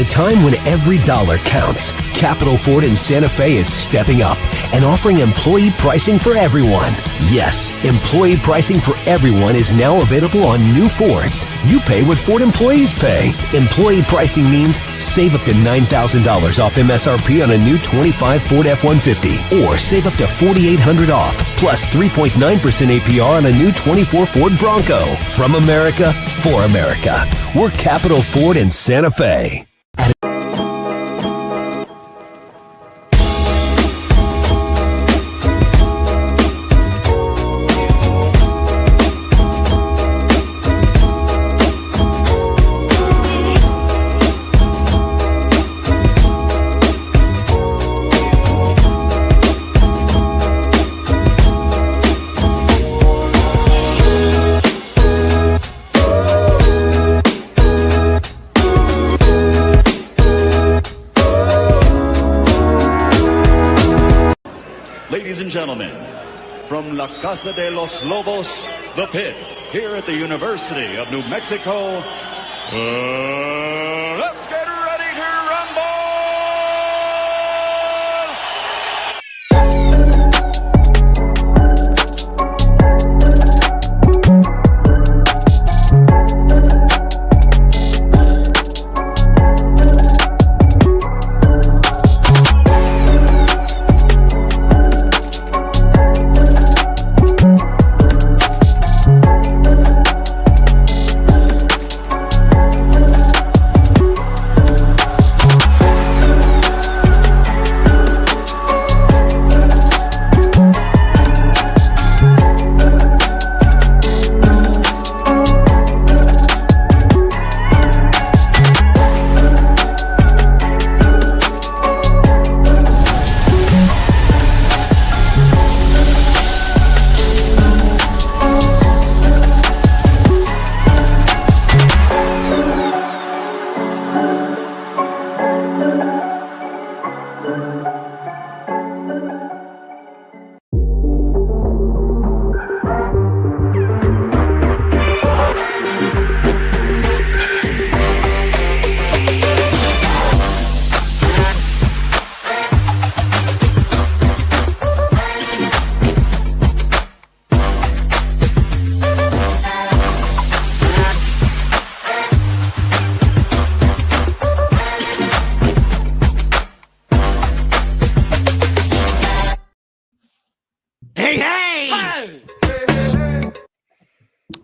a time when every dollar counts, Capital Ford in Santa Fe is stepping up and offering employee pricing for everyone. Yes, employee pricing for everyone is now available on new Fords. You pay what Ford employees pay. Employee pricing means save up to $9,000 off MSRP on a new 25 Ford F-150, or save up to $4,800 off, plus 3.9% APR on a new 24 Ford Bronco. From America, for America. We're Capital Ford in Santa Fe. Ladies and gentlemen, from La Casa de los Lobos, the pit, here at the University of New Mexico, let's get ready to rumble!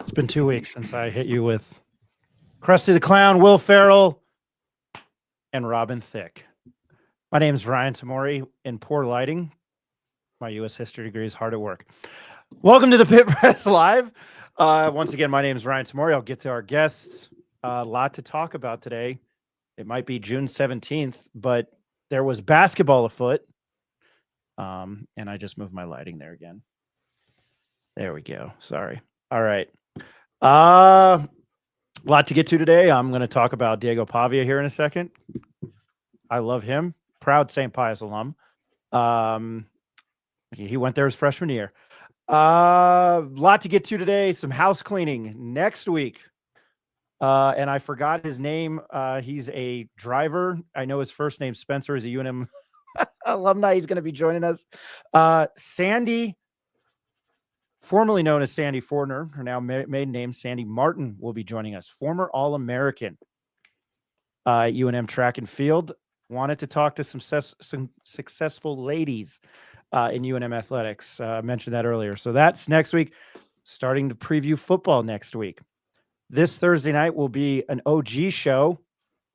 It's been 2 weeks since I hit you with Krusty the Clown, Will Ferrell, and Robin Thicke. My name is Ryan Tamori. In poor lighting, my U.S. history degree is hard at work. Welcome to the Pit Press Live. Once again, my name is Ryan Tamori. I'll get to our guests. A lot to talk about today. It might be June 17th, but there was basketball afoot. And I just moved my lighting there again. There we go. Sorry. All right. A lot to get to today. I'm going to talk about Diego Pavia here in a second. I love him. Proud St. Pius alum. He went there his freshman year. Lot to get to today. Some house cleaning next week. And I forgot his name. He's a driver. I know his first name, Spencer, is a UNM alumni. He's going to be joining us. Sandy, formerly known as Sandy Fortner, her now maiden name, Sandy Martin, will be joining us. Former All-American UNM track and field. Wanted to talk to some successful ladies in UNM athletics. I mentioned that earlier. So that's next week. Starting to preview football next week. This Thursday night will be an OG show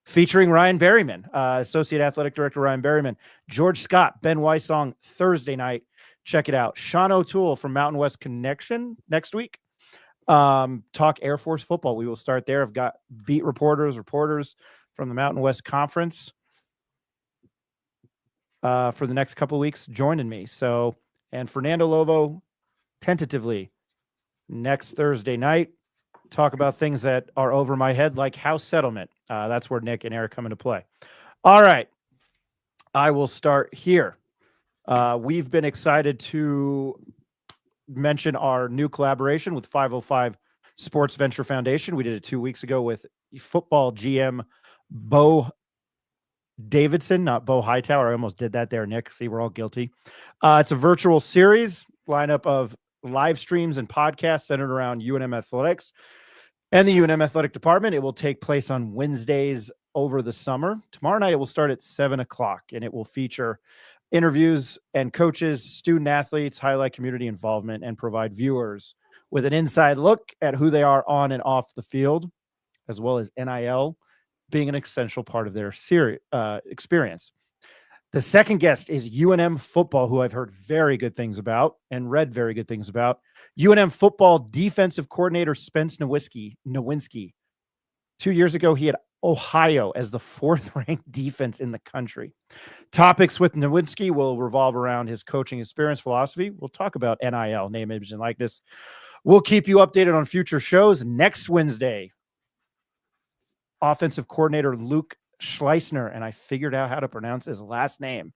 featuring Ryan Berryman, Associate Athletic Director Ryan Berryman. George Scott, Ben Wysong, Thursday night. Check it out. Sean O'Toole from Mountain West Connection next week. Talk Air Force football. We will start there. I've got beat reporters from the Mountain West Conference for the next couple of weeks joining me. So, and Fernando Lovo tentatively next Thursday night. Talk about things that are over my head, like house settlement. That's where Nick and Eric come into play. All right. I will start here. We've been excited to mention our new collaboration with 505 Sports Venture Foundation. We did it 2 weeks ago with football GM Bo Davidson, not Bo Hightower. I almost did that there, Nick. See, we're all guilty. It's a virtual series lineup of live streams and podcasts centered around UNM athletics and the UNM athletic department. It will take place on Wednesdays over the summer. Tomorrow night, it will start at 7:00, and it will feature interviews and coaches, student athletes, highlight community involvement, and provide viewers with an inside look at who they are on and off the field, as well as NIL being an essential part of their experience. The second guest is UNM football, who I've heard very good things about and read very good things about. UNM football defensive coordinator Spence Nowinski. 2 years ago, he had Ohio as the 4th-ranked defense in the country. Topics with Nowinski will revolve around his coaching experience, philosophy. We'll talk about NIL, name, image, and likeness. We'll keep you updated on future shows. Next Wednesday, offensive coordinator Luke Schleisner, and I figured out how to pronounce his last name.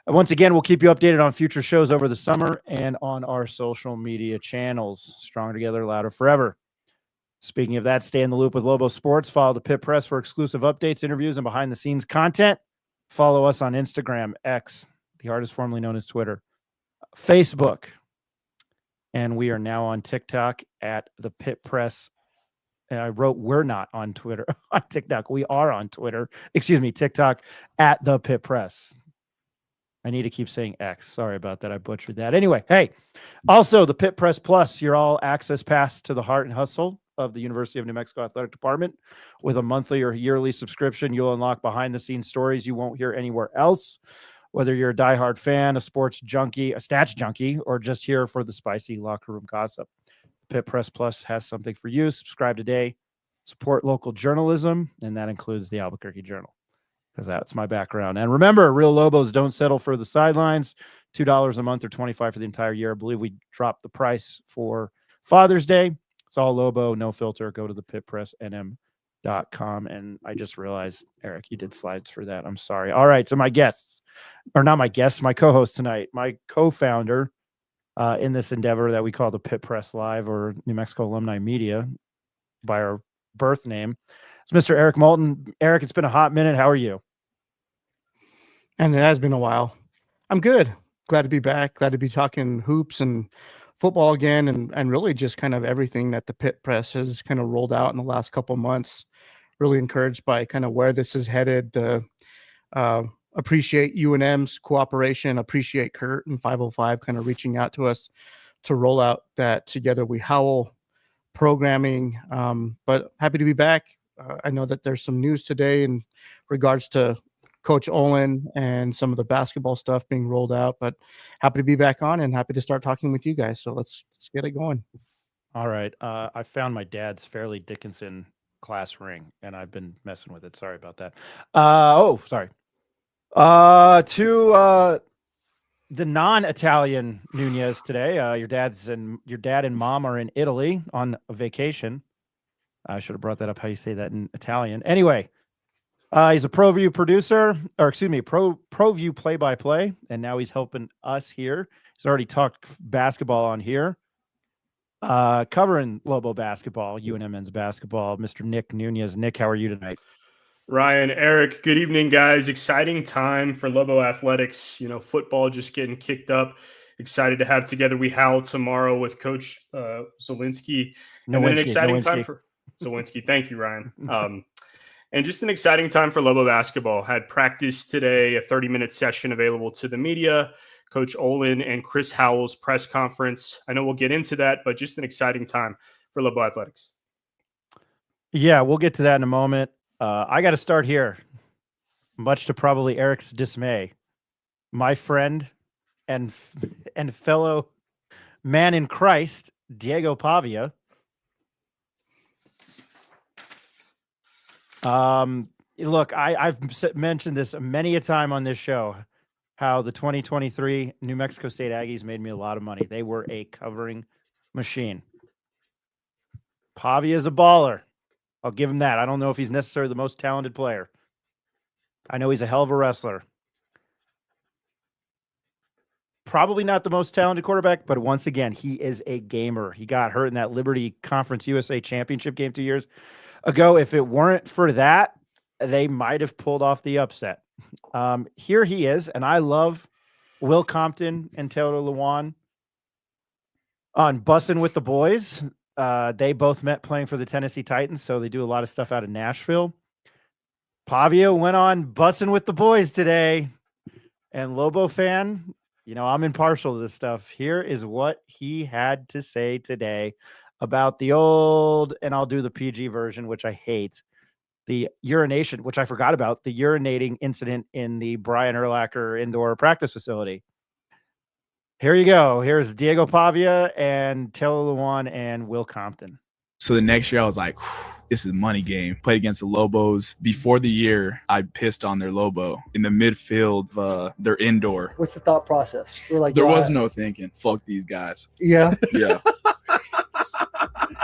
And once again, we'll keep you updated on future shows over the summer and on our social media channels. Stronger together, louder forever. Speaking of that, stay in the loop with Lobo Sports. Follow the Pit Press for exclusive updates, interviews, and behind-the-scenes content. Follow us on Instagram, X, the artist formerly known as Twitter, Facebook, and we are now on TikTok at the Pit Press. And I wrote, we're not on Twitter, on TikTok. We are on Twitter. Excuse me, TikTok at the Pit Press. I need to keep saying X. Sorry about that. I butchered that. Anyway, hey, also the Pit Press Plus, your all access pass to the heart and hustle of the University of New Mexico Athletic Department. With a monthly or yearly subscription, you'll unlock behind the scenes stories you won't hear anywhere else. Whether you're a diehard fan, a sports junkie, a stats junkie, or just here for the spicy locker room gossip, Pit Press Plus has something for you. Subscribe today. Support local journalism, and that includes the Albuquerque Journal, because that's my background. And remember, real Lobos don't settle for the sidelines. $2 a month or $25 for the entire year. I believe we dropped the price for Father's Day. It's all Lobo, no filter. Go to the pitpressnm.com. And I just realized, Eric, you did slides for that. I'm sorry. All right, so my guests, or not my guests, my co-host tonight, my co-founder in this endeavor that we call the Pit Press Live, or New Mexico Alumni Media by our birth name. It's Mr. Eric Moulton. Eric, it's been a hot minute. How are you? And it has been a while. I'm good. Glad to be back. Glad to be talking hoops and football again, and really just kind of everything that the Pit Press has kind of rolled out in the last couple of months. Really encouraged by kind of where this is headed. Appreciate UNM's cooperation. Appreciate Kurt and 505 kind of reaching out to us to roll out that Together We Howl programming. But happy to be back. I know that there's some news today in regards to Coach Olen and some of the basketball stuff being rolled out, but happy to be back on and happy to start talking with you guys. So let's get it going. All right. I found my dad's Fairleigh Dickinson class ring, and I've been messing with it. Sorry about that. Sorry. To the non-Italian Nunez today. Your dad and mom are in Italy on a vacation. I should have brought that up, how you say that in Italian. Anyway, he's a ProView producer, or excuse me, ProView play-by-play, and now he's helping us here. He's already talked basketball on here, covering Lobo basketball, UNM men's basketball. Mr. Nick Nunez. Nick, how are you tonight? Ryan, Eric, good evening, guys. Exciting time for Lobo athletics. You know, football just getting kicked up. Excited to have Together We Howl tomorrow with Coach Zawinski. And then an exciting time for Zawinski. Thank you, Ryan. And just an exciting time for Lobo basketball. Had practice today, a 30-minute session available to the media. Coach Olen and Chris Howell's press conference. I know we'll get into that, but just an exciting time for Lobo athletics. Yeah, we'll get to that in a moment. I got to start here, much to probably Eric's dismay. My friend and fellow man in Christ, Diego Pavia. Look, I've mentioned this many a time on this show, how the 2023 New Mexico State Aggies made me a lot of money. They were a covering machine. Pavia is a baller. I'll give him that. I don't know if he's necessarily the most talented player. I know he's a hell of a wrestler. Probably not the most talented quarterback, but once again, he is a gamer. He got hurt in that Liberty Conference USA Championship game 2 years ago. If it weren't for that, they might have pulled off the upset. Here he is, and I love Will Compton and Taylor Lewan on Bussin' with the Boys. They both met playing for the Tennessee Titans, so they do a lot of stuff out of Nashville. Pavia went on Bussin' with the Boys today, and Lobo fan, I'm impartial to this stuff. Here is what he had to say today about the old, and I'll do the PG version, which I hate, the urination, which I forgot about, the urinating incident in the Brian Urlacher indoor practice facility. Here you go. Here's Diego Pavia and Taylor Lewan and Will Compton. So the next year I was like, this is money game. Played against the Lobos. Before the year, I pissed on their Lobo in the midfield, their indoor. What's the thought process? We're like, there was no thinking. Fuck these guys. Yeah. Yeah.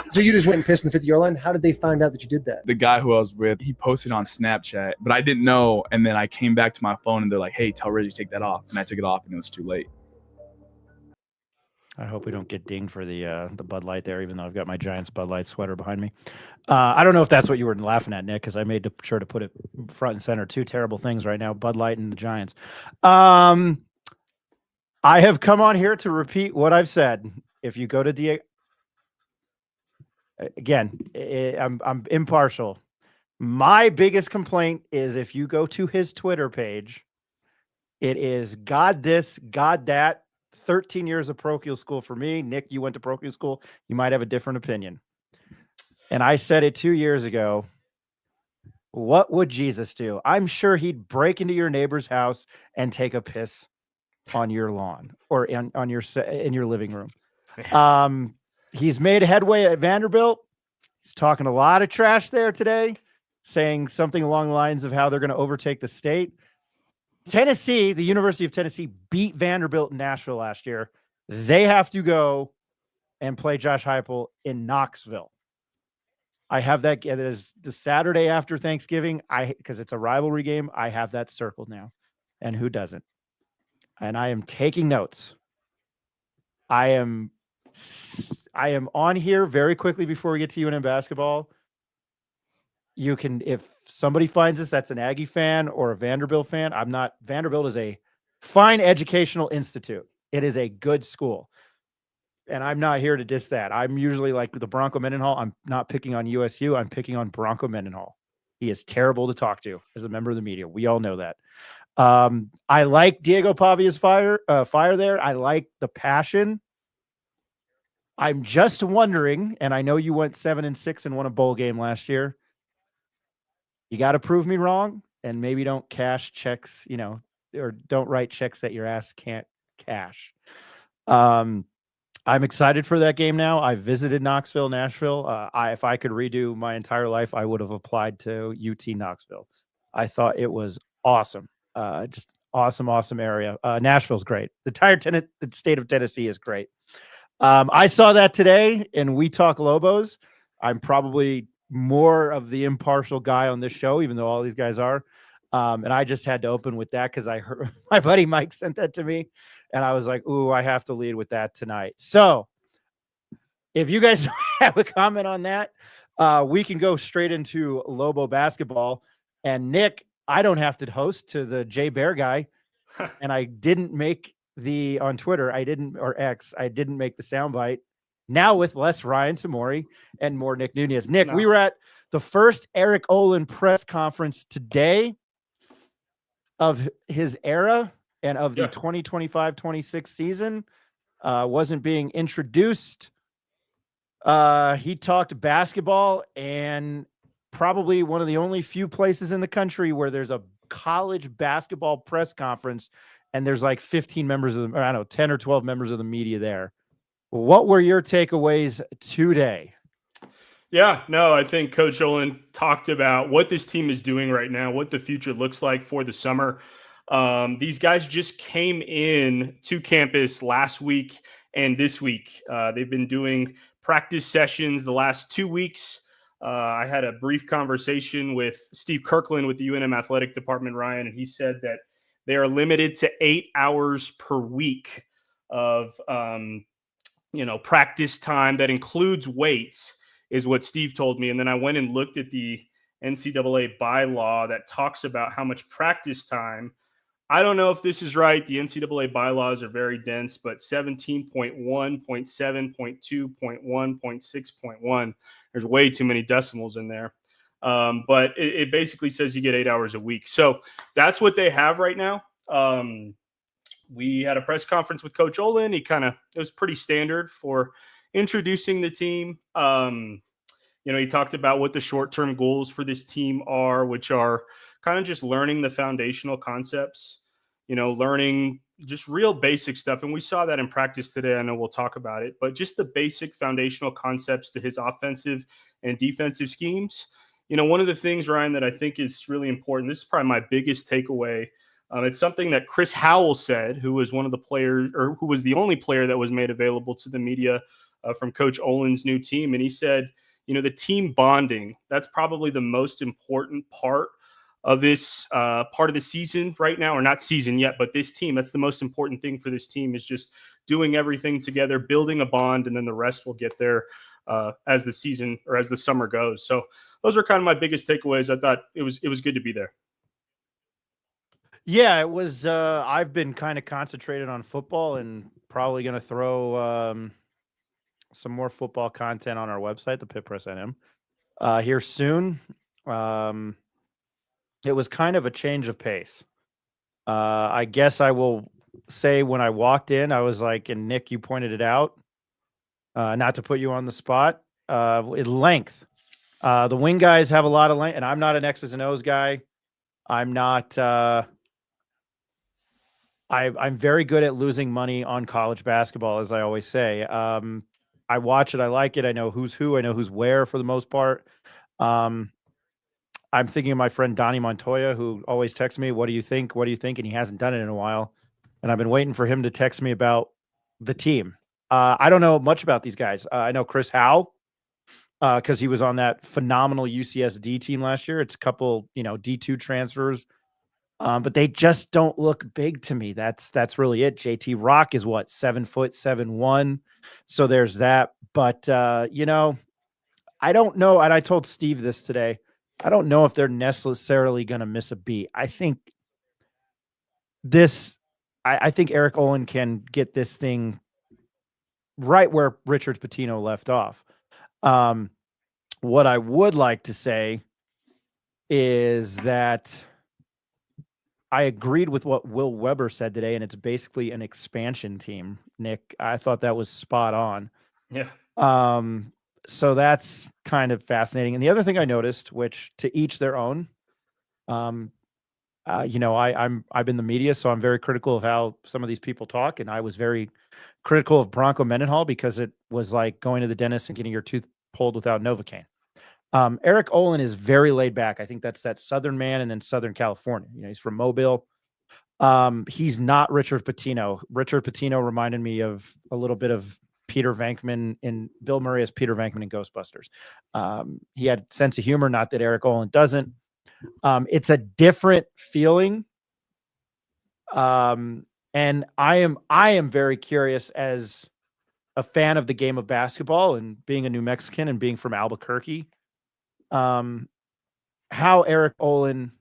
So you just went and pissed in the 50-yard line? How did they find out that you did that? The guy who I was with, he posted on Snapchat, but I didn't know. And then I came back to my phone and they're like, hey, tell Reggie to take that off. And I took it off and it was too late. I hope we don't get dinged for the Bud Light there, even though I've got my Giants Bud Light sweater behind me. I don't know if that's what you were laughing at, Nick, because I made sure to put it front and center. Two terrible things right now, Bud Light and the Giants. I have come on here to repeat what I've said. If you go to Diego, again, I'm impartial. My biggest complaint is if you go to his Twitter page, it is God this, God that. 13 years of parochial school for me. Nick, you went to parochial school. You might have a different opinion. And I said it 2 years ago. What would Jesus do? I'm sure he'd break into your neighbor's house and take a piss on your lawn or in your living room. He's made headway at Vanderbilt. He's talking a lot of trash there today, saying something along the lines of how they're going to overtake the state. Tennessee, the University of Tennessee, beat Vanderbilt in Nashville last year. They have to go and play Josh Heupel in Knoxville. I have that. It is the Saturday after Thanksgiving. Because it's a rivalry game. I have that circled now. And who doesn't? And I am taking notes. I am on here very quickly before we get to UNM basketball. You can, if somebody finds us that's an Aggie fan or a Vanderbilt fan, I'm not. Vanderbilt is a fine educational institute. It is a good school. And I'm not here to diss that. I'm usually like the Bronco Mendenhall. I'm not picking on USU. I'm picking on Bronco Mendenhall. He is terrible to talk to as a member of the media. We all know that. I like Diego Pavia's fire there. I like the passion. I'm just wondering, and I know you went 7-6 and won a bowl game last year. You got to prove me wrong, and maybe don't cash checks, or don't write checks that your ass can't cash. I'm excited for that game now. I visited Knoxville, Nashville. If I could redo my entire life, I would have applied to UT Knoxville. I thought it was awesome. Just awesome area. Nashville's great. The state of Tennessee is great. I saw that today, and we talk Lobos. I'm probably more of the impartial guy on this show, even though all these guys are. And I just had to open with that because I heard my buddy Mike sent that to me. And I was like, ooh, I have to lead with that tonight. So if you guys have a comment on that, we can go straight into Lobo basketball. And Nick, I don't have to host to the Jay Bear guy. And I didn't make on Twitter, or X, I didn't make the soundbite. Now with less Ryan Tamori and more Nick Nunez. Nick, we were at the first Eric Olen press conference today of his era and of the 2025-26 season. Wasn't being introduced. He talked basketball, and probably one of the only few places in the country where there's a college basketball press conference and there's like 15 members of the, or I don't know, 10 or 12 members of the media there. What were your takeaways today? Yeah, no, I think Coach Olen talked about what this team is doing right now, what the future looks like for the summer. These guys just came in to campus last week and this week. They've been doing practice sessions the last 2 weeks. I had a brief conversation with Steve Kirkland with the UNM athletic department, Ryan, and he said that they are limited to 8 hours per week of practice time that includes weights, is what Steve told me. And then I went and looked at the NCAA bylaw that talks about how much practice time. I don't know if this is right. The NCAA bylaws are very dense, but 17.1.7.2.1.6.1. There's way too many decimals in there. But it basically says you get 8 hours a week. So that's what they have right now. We had a press conference with Coach Olen. It was pretty standard for introducing the team. He talked about what the short-term goals for this team are, which are kind of just learning the foundational concepts, learning just real basic stuff. And we saw that in practice today. I know we'll talk about it, but just the basic foundational concepts to his offensive and defensive schemes. One of the things, Ryan, that I think is really important, this is probably my biggest takeaway. It's something that Chris Howell said, who was one of the players, or who was the only player that was made available to the media from Coach Olen's new team. And he said, the team bonding, that's probably the most important part of this part of the season right now, or not season yet, but this team. That's the most important thing for this team, is just doing everything together, building a bond, and then the rest will get there as the season or as the summer goes. So those are kind of my biggest takeaways. I thought it was good to be there. Yeah, it was. I've been kind of concentrated on football and probably going to throw some more football content on our website, the Pit Press NM, here soon. It was kind of a change of pace. I guess I will say when I walked in, I was like, and Nick, you pointed it out, not to put you on the spot, length. The wing guys have a lot of length, and I'm not an X's and O's guy. I'm not. I'm very good at losing money on college basketball, as I always say. I watch it. I like it. I know who's who. I know who's where for the most part. I'm thinking of my friend Donnie Montoya, who always texts me, "What do you think? What do you think?" And he hasn't done it in a while. And I've been waiting for him to text me about the team. I don't know much about these guys. I know Chris Howe because he was on that phenomenal UCSD team last year. It's a couple, D2 transfers. But they just don't look big to me. That's really it. JT Rock is what, 7 foot 7'1". So there's that. But I don't know. And I told Steve this today. I don't know if they're necessarily going to miss a beat. I think Eric Olen can get this thing right where Richard Pitino left off. What I would like to say is that I agreed with what Will Weber said today, and it's basically an expansion team, Nick. I thought that was spot on. Yeah. So that's kind of fascinating. And the other thing I noticed, which to each their own, I've been the media, so I'm very critical of how some of these people talk. And I was very critical of Bronco Mendenhall because it was like going to the dentist and getting your tooth pulled without Novocaine. Eric Olen is very laid back. I think that's that Southern man and then Southern California. He's from Mobile. He's not Richard Pitino. Richard Pitino reminded me of a little bit of Peter Venkman in Bill Murray as Peter Venkman in Ghostbusters. He had sense of humor, not that Eric Olen doesn't. It's a different feeling. And I am very curious as a fan of the game of basketball and being a New Mexican and being from Albuquerque. How Eric Olen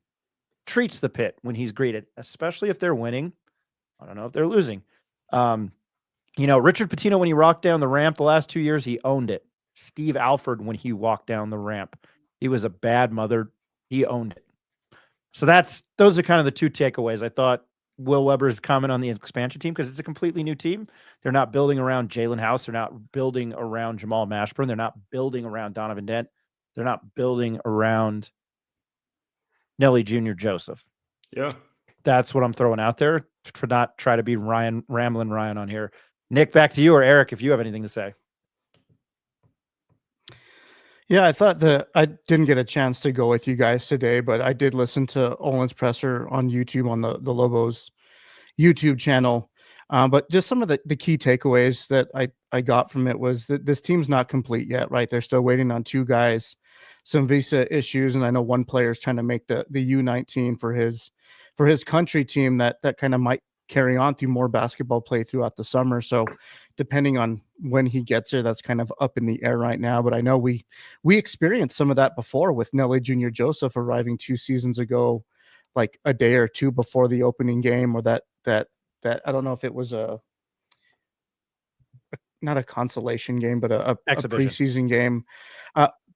treats the Pit when he's greeted, especially if they're winning. I don't know if they're losing. Richard Pitino, when he walked down the ramp the last 2 years, he owned it. Steve Alford, when he walked down the ramp, he was a bad mother. He owned it. So those are kind of the two takeaways. I thought Will Weber's comment on the expansion team, because it's a completely new team. They're not building around Jalen House. They're not building around Jamal Mashburn. They're not building around Donovan Dent. They're not building around Nelly Jr. Joseph. Yeah. That's what I'm throwing out there for not try to be rambling Ryan on here. Nick, back to you, or Eric, if you have anything to say. Yeah, I thought I didn't get a chance to go with you guys today, but I did listen to Olen's presser on YouTube on the Lobos YouTube channel. But just some of the key takeaways that I got from it was that this team's not complete yet, right? They're still waiting on two guys, some visa issues, and I know one player is trying to make the U19 for his country team that kind of might carry on through more basketball play throughout the summer. So depending on when he gets there, that's kind of up in the air right now. But I know we experienced some of that before with Nelly Jr. Joseph arriving 2 seasons ago, like a day or two before the opening game, or that I don't know if it was not a consolation game, but a Exhibition. preseason game.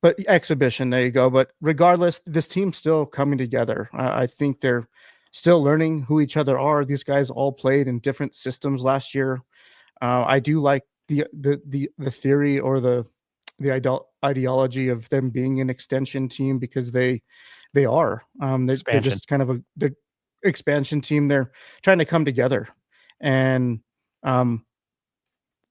But exhibition, there you go. But regardless, this team's still coming together. I think they're still learning who each other are. These guys all played in different systems last year. I do like the theory or the ideology of them being an extension team, because they are. They're just kind of they're expansion team. They're trying to come together. And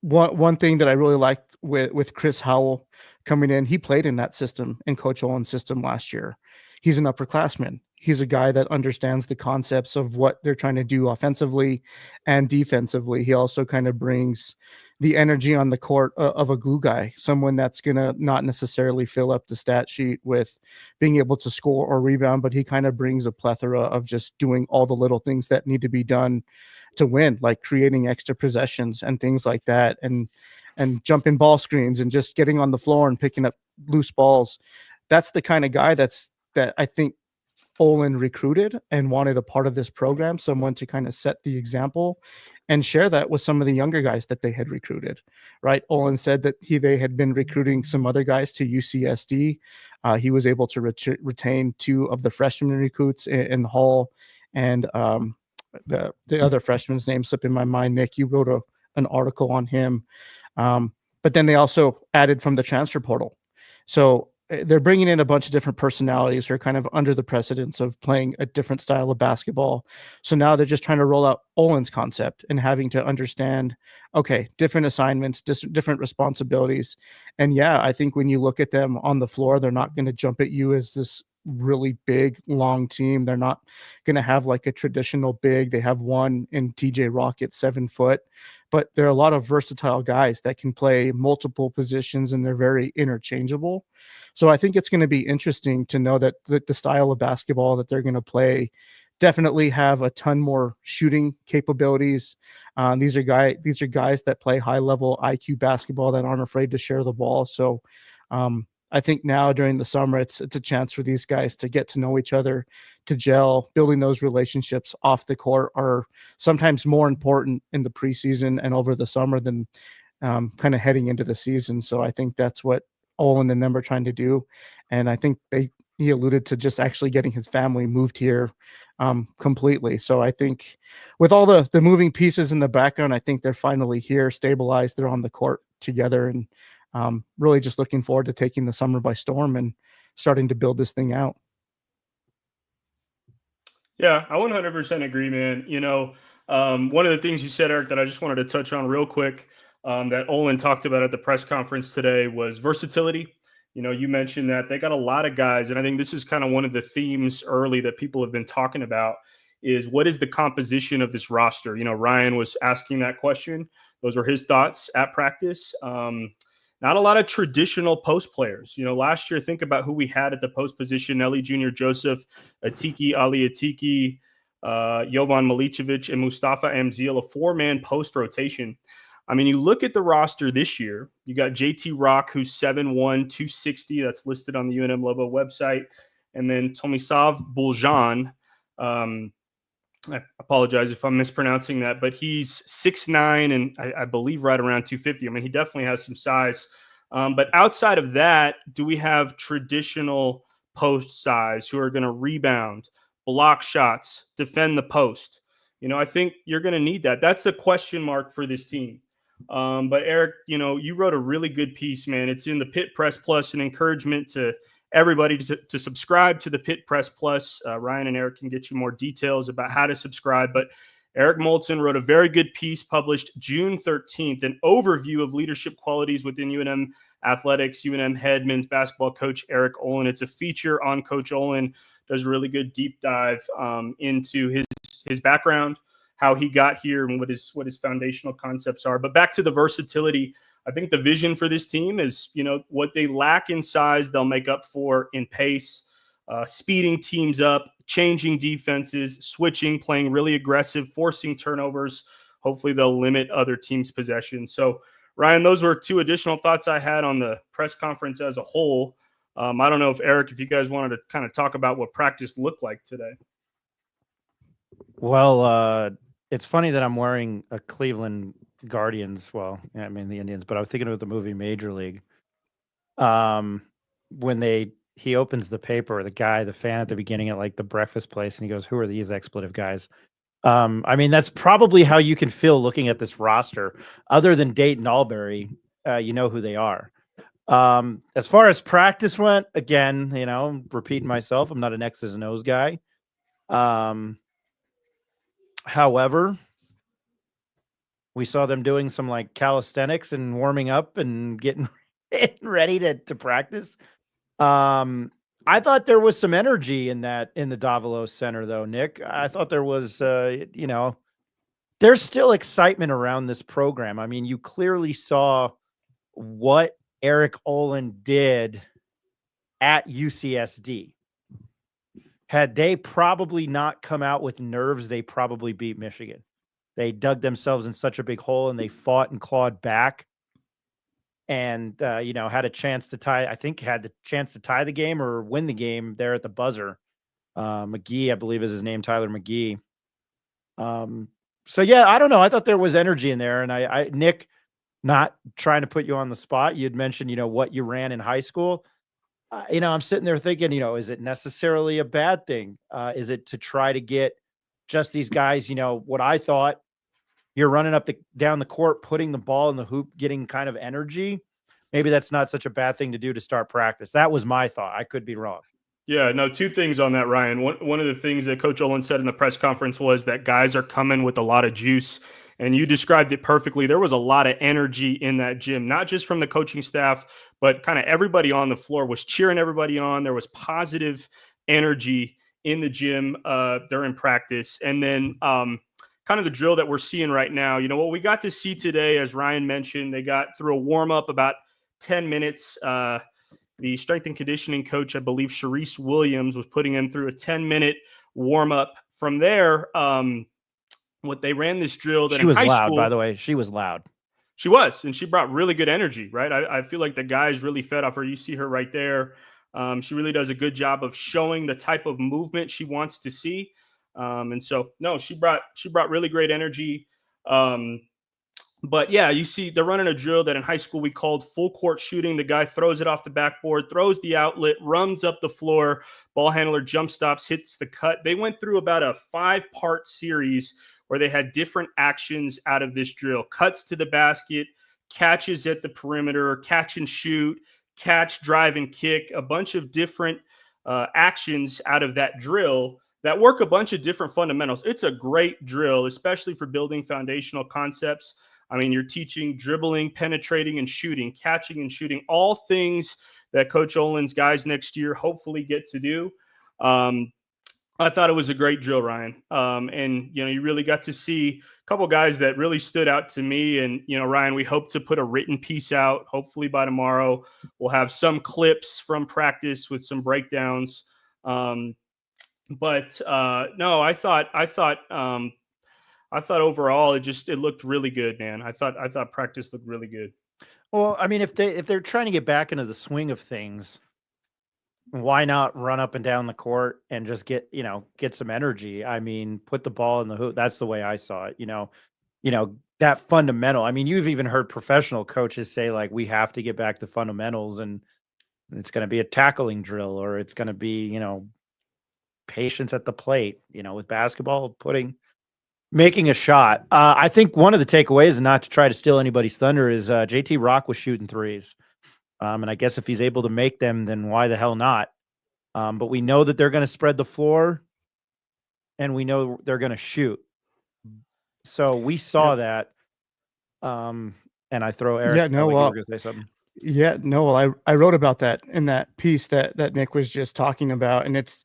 one thing that I really liked with Chris Howell coming in, he played in that system, in Coach Olen's system last year. He's an upperclassman. He's a guy that understands the concepts of what they're trying to do offensively and defensively. He also kind of brings the energy on the court of a glue guy, someone that's going to not necessarily fill up the stat sheet with being able to score or rebound, but he kind of brings a plethora of just doing all the little things that need to be done to win, like creating extra possessions and things like that, and jumping ball screens and just getting on the floor and picking up loose balls. That's the kind of guy that I think Olen recruited and wanted a part of this program, someone to kind of set the example and share that with some of the younger guys that they had recruited, right? Olen said that they had been recruiting some other guys to UCSD. He was able to retain 2 of the freshman recruits in Hall and the other freshman's name slipped in my mind. Nick, you wrote an article on him. But then they also added from the transfer portal. So they're bringing in a bunch of different personalities who are kind of under the precedence of playing a different style of basketball. So now they're just trying to roll out Olen's concept and having to understand, okay, different assignments, different responsibilities. And yeah, I think when you look at them on the floor, they're not going to jump at you as this really big, long team. They're not going to have like a traditional big. They have one in TJ Rocket, 7 foot, but there are a lot of versatile guys that can play multiple positions, and they're very interchangeable. So I think it's going to be interesting to know that the style of basketball that they're going to play definitely have a ton more shooting capabilities. These are guys that play high level IQ basketball that aren't afraid to share the ball. So I think now during the summer, it's a chance for these guys to get to know each other, to gel. Building those relationships off the court are sometimes more important in the preseason and over the summer than kind of heading into the season. So I think that's what Olen and them are trying to do. And I think he alluded to just actually getting his family moved here completely. So I think with all the moving pieces in the background, I think they're finally here, stabilized. They're on the court together, and really just looking forward to taking the summer by storm and starting to build this thing out. Yeah, I 100% agree, man. One of the things you said, Eric, that I just wanted to touch on real quick, that Olen talked about at the press conference today was versatility. You mentioned that they got a lot of guys, and I think this is kind of one of the themes early that people have been talking about is what is the composition of this roster? Ryan was asking that question. Those were his thoughts at practice. Not a lot of traditional post players. Last year, think about who we had at the post position: Nelly Jr. Joseph, Atiki Ali Atiki, Jovan Milicevic, and Mustafa Amzil, a 4-man post rotation. I mean, you look at the roster this year, you got JT Rock, who's 7'1", 260. That's listed on the UNM Lobo website. And then Tomislav Buljan. I apologize if I'm mispronouncing that, but he's 6'9", and I believe right around 250. I mean, he definitely has some size. But outside of that, do we have traditional post size who are going to rebound, block shots, defend the post? I think you're going to need that. That's the question mark for this team. But Eric, you wrote a really good piece, man. It's in the Pit Press Plus, an encouragement to everybody to subscribe to the Pit Press Plus. Ryan and Eric can get you more details about how to subscribe. But Eric Moulton wrote a very good piece published June 13th, an overview of leadership qualities within UNM athletics. UNM head men's basketball coach Eric Olen. It's a feature on Coach Olen. Does a really good deep dive into his background, how he got here, and what his foundational concepts are. But back to the versatility, I think the vision for this team is, what they lack in size, they'll make up for in pace, speeding teams up, changing defenses, switching, playing really aggressive, forcing turnovers. Hopefully they'll limit other teams' possessions. So Ryan, those were two additional thoughts I had on the press conference as a whole. I don't know if Eric, if you guys wanted to kind of talk about what practice looked like today. Well, it's funny that I'm wearing a Cleveland Guardians. Well, I mean the Indians, but I was thinking of the movie Major League. When he opens the paper, the fan at the beginning at like the breakfast place, and he goes, "Who are these expletive guys?" I mean, that's probably how you can feel looking at this roster. Other than Dayton Albury, you know who they are. As far as practice went, again, repeating myself, I'm not an X's and O's guy. However, we saw them doing some like calisthenics and warming up and getting ready to practice. I thought there was some energy in the Davalos Center, though, Nick. I thought there was, there's still excitement around this program. I mean, you clearly saw what Eric Olen did at UCSD. Had they probably not come out with nerves, they probably beat Michigan. They dug themselves in such a big hole, and they fought and clawed back. And, had a chance to tie. I think had the chance to tie the game or win the game there at the buzzer. McGee, I believe is his name, Tyler McGee. So, yeah, I don't know. I thought there was energy in there. And Nick, not trying to put you on the spot, you'd mentioned, what you ran in high school. I'm sitting there thinking, is it necessarily a bad thing? Is it to try to get just these guys, what I thought, you're running down the court, putting the ball in the hoop, getting kind of energy. Maybe that's not such a bad thing to do to start practice. That was my thought. I could be wrong. Yeah, no, two things on that, Ryan. One of the things that Coach Olen said in the press conference was that guys are coming with a lot of juice. And you described it perfectly. There was a lot of energy in that gym, not just from the coaching staff, but kind of everybody on the floor was cheering everybody on. There was positive energy in the gym during practice. And then kind of the drill that we're seeing right now, what we got to see today, as Ryan mentioned, they got through a warm-up about 10 minutes. The strength and conditioning coach, I believe Sharice Williams, was putting him through a 10-minute warm-up. From there, what they ran this drill that she was in high loud, school, by the way. She was loud. She was, and she brought really good energy, right? I feel like the guys really fed off her. You see her right there. She really does a good job of showing the type of movement she wants to see. And so, no, she brought really great energy. But yeah, you see they're running a drill that in high school we called full court shooting. The guy throws it off the backboard, throws the outlet, runs up the floor, ball handler jump stops, hits the cut. They went through about a 5-part series where they had different actions out of this drill: cuts to the basket, catches at the perimeter, catch and shoot, catch, drive, and kick, a bunch of different actions out of that drill that work a bunch of different fundamentals. It's a great drill, especially for building foundational concepts. I mean, you're teaching dribbling, penetrating, and shooting, catching and shooting, all things that Coach Olen's guys next year hopefully get to do. I thought it was a great drill, Ryan. And, you really got to see a couple guys that really stood out to me. And, Ryan, we hope to put a written piece out. Hopefully by tomorrow, we'll have some clips from practice with some breakdowns. No, I thought overall it looked really good, man. I thought practice looked really good. Well, I mean, if they're trying to get back into the swing of things, why not run up and down the court and just get some energy? I mean, put the ball in the hoop. That's the way I saw it. That fundamental. I mean, you've even heard professional coaches say, like, we have to get back to fundamentals, and it's going to be a tackling drill, or it's going to be, patience at the plate, with basketball, making a shot. I think one of the takeaways, and not to try to steal anybody's thunder, is JT Rock was shooting threes. And I guess if he's able to make them, then why the hell not? But we know that they're going to spread the floor, and we know they're going to shoot. So we saw that. And I throw Eric. Yeah, no, you were going to say something. Yeah, no, well, I wrote about that in that piece that Nick was just talking about, and it's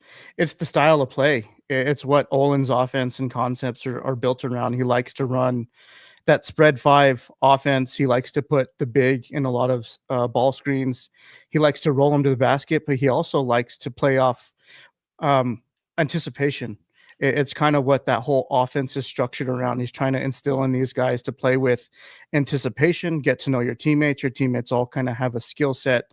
the style of play. It's what Olen's offense and concepts are built around. He likes to run that spread 5 offense. He likes to put the big in a lot of ball screens. He likes to roll them to the basket, but he also likes to play off anticipation It's kind of what that whole offense is structured around. He's trying to instill in these guys to play with anticipation, get to know your teammates. Your teammates all kind of have a skill set.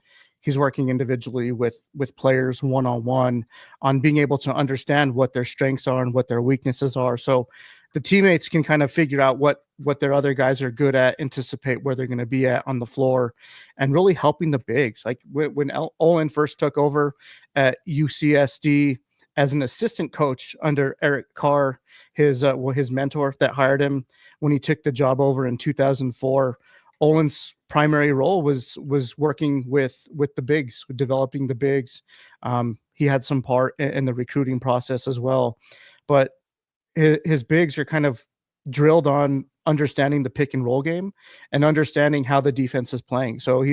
He's working individually with players one-on-one on being able to understand what their strengths are and what their weaknesses are. So the teammates can kind of figure out what their other guys are good at, anticipate where they're going to be at on the floor, and really helping the bigs. Like when Olen first took over at UCSD as an assistant coach under Eric Carr, his mentor that hired him when he took the job over in 2004, Olen's primary role was working with the bigs, with developing the bigs. He had some part in the recruiting process as well, but his bigs are kind of drilled on understanding the pick and roll game and understanding how the defense is playing. So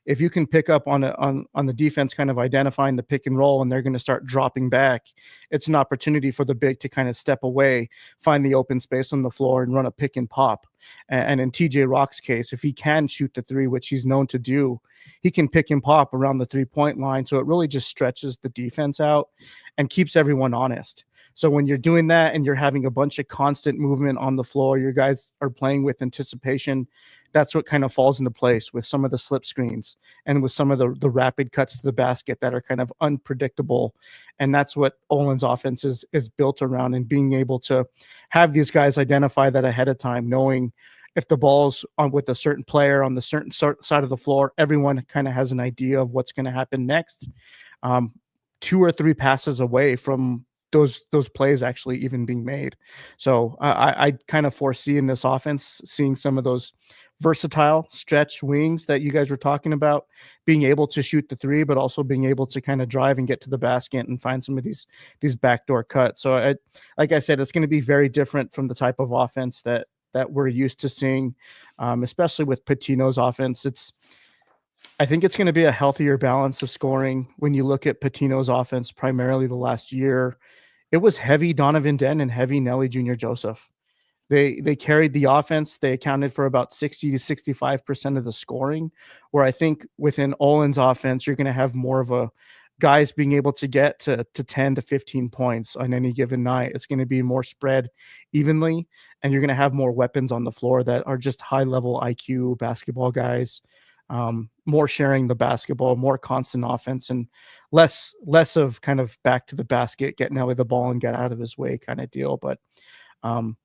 if you can pick up on the defense, kind of identifying the pick and roll, and they're going to start dropping back, it's an opportunity for the big to kind of step away, find the open space on the floor, and run a pick and pop. And in TJ Rock's case, if he can shoot the three, which he's known to do, he can pick and pop around the 3-point line. So it really just stretches the defense out and keeps everyone honest. So when you're doing that and you're having a bunch of constant movement on the floor, your guys are playing with anticipation. That's what kind of falls into place with some of the slip screens and with some of the rapid cuts to the basket that are kind of unpredictable. And that's what Olen's offense is built around, and being able to have these guys identify that ahead of time, knowing if the ball's on with a certain player on the certain side of the floor, everyone kind of has an idea of what's going to happen next. 2 or 3 passes away from those plays actually even being made. So I kind of foresee in this offense seeing some of those versatile stretch wings that you guys were talking about, being able to shoot the three, but also being able to kind of drive and get to the basket and find some of these backdoor cuts. So like I said, it's going to be very different from the type of offense that we're used to seeing, especially with Pitino's offense. I think it's going to be a healthier balance of scoring. When you look at Pitino's offense, primarily the last year, it was heavy Donovan Den and heavy Nelly Jr. Joseph. They carried the offense. They accounted for about 60 to 65% of the scoring, where I think within Olen's offense, you're going to have more of a guys being able to get to 10 to 15 points on any given night. It's going to be more spread evenly, and you're going to have more weapons on the floor that are just high-level IQ basketball guys. More sharing the basketball, more constant offense, and less of kind of back to the basket, get Nelly the ball and get out of his way kind of deal. But I'm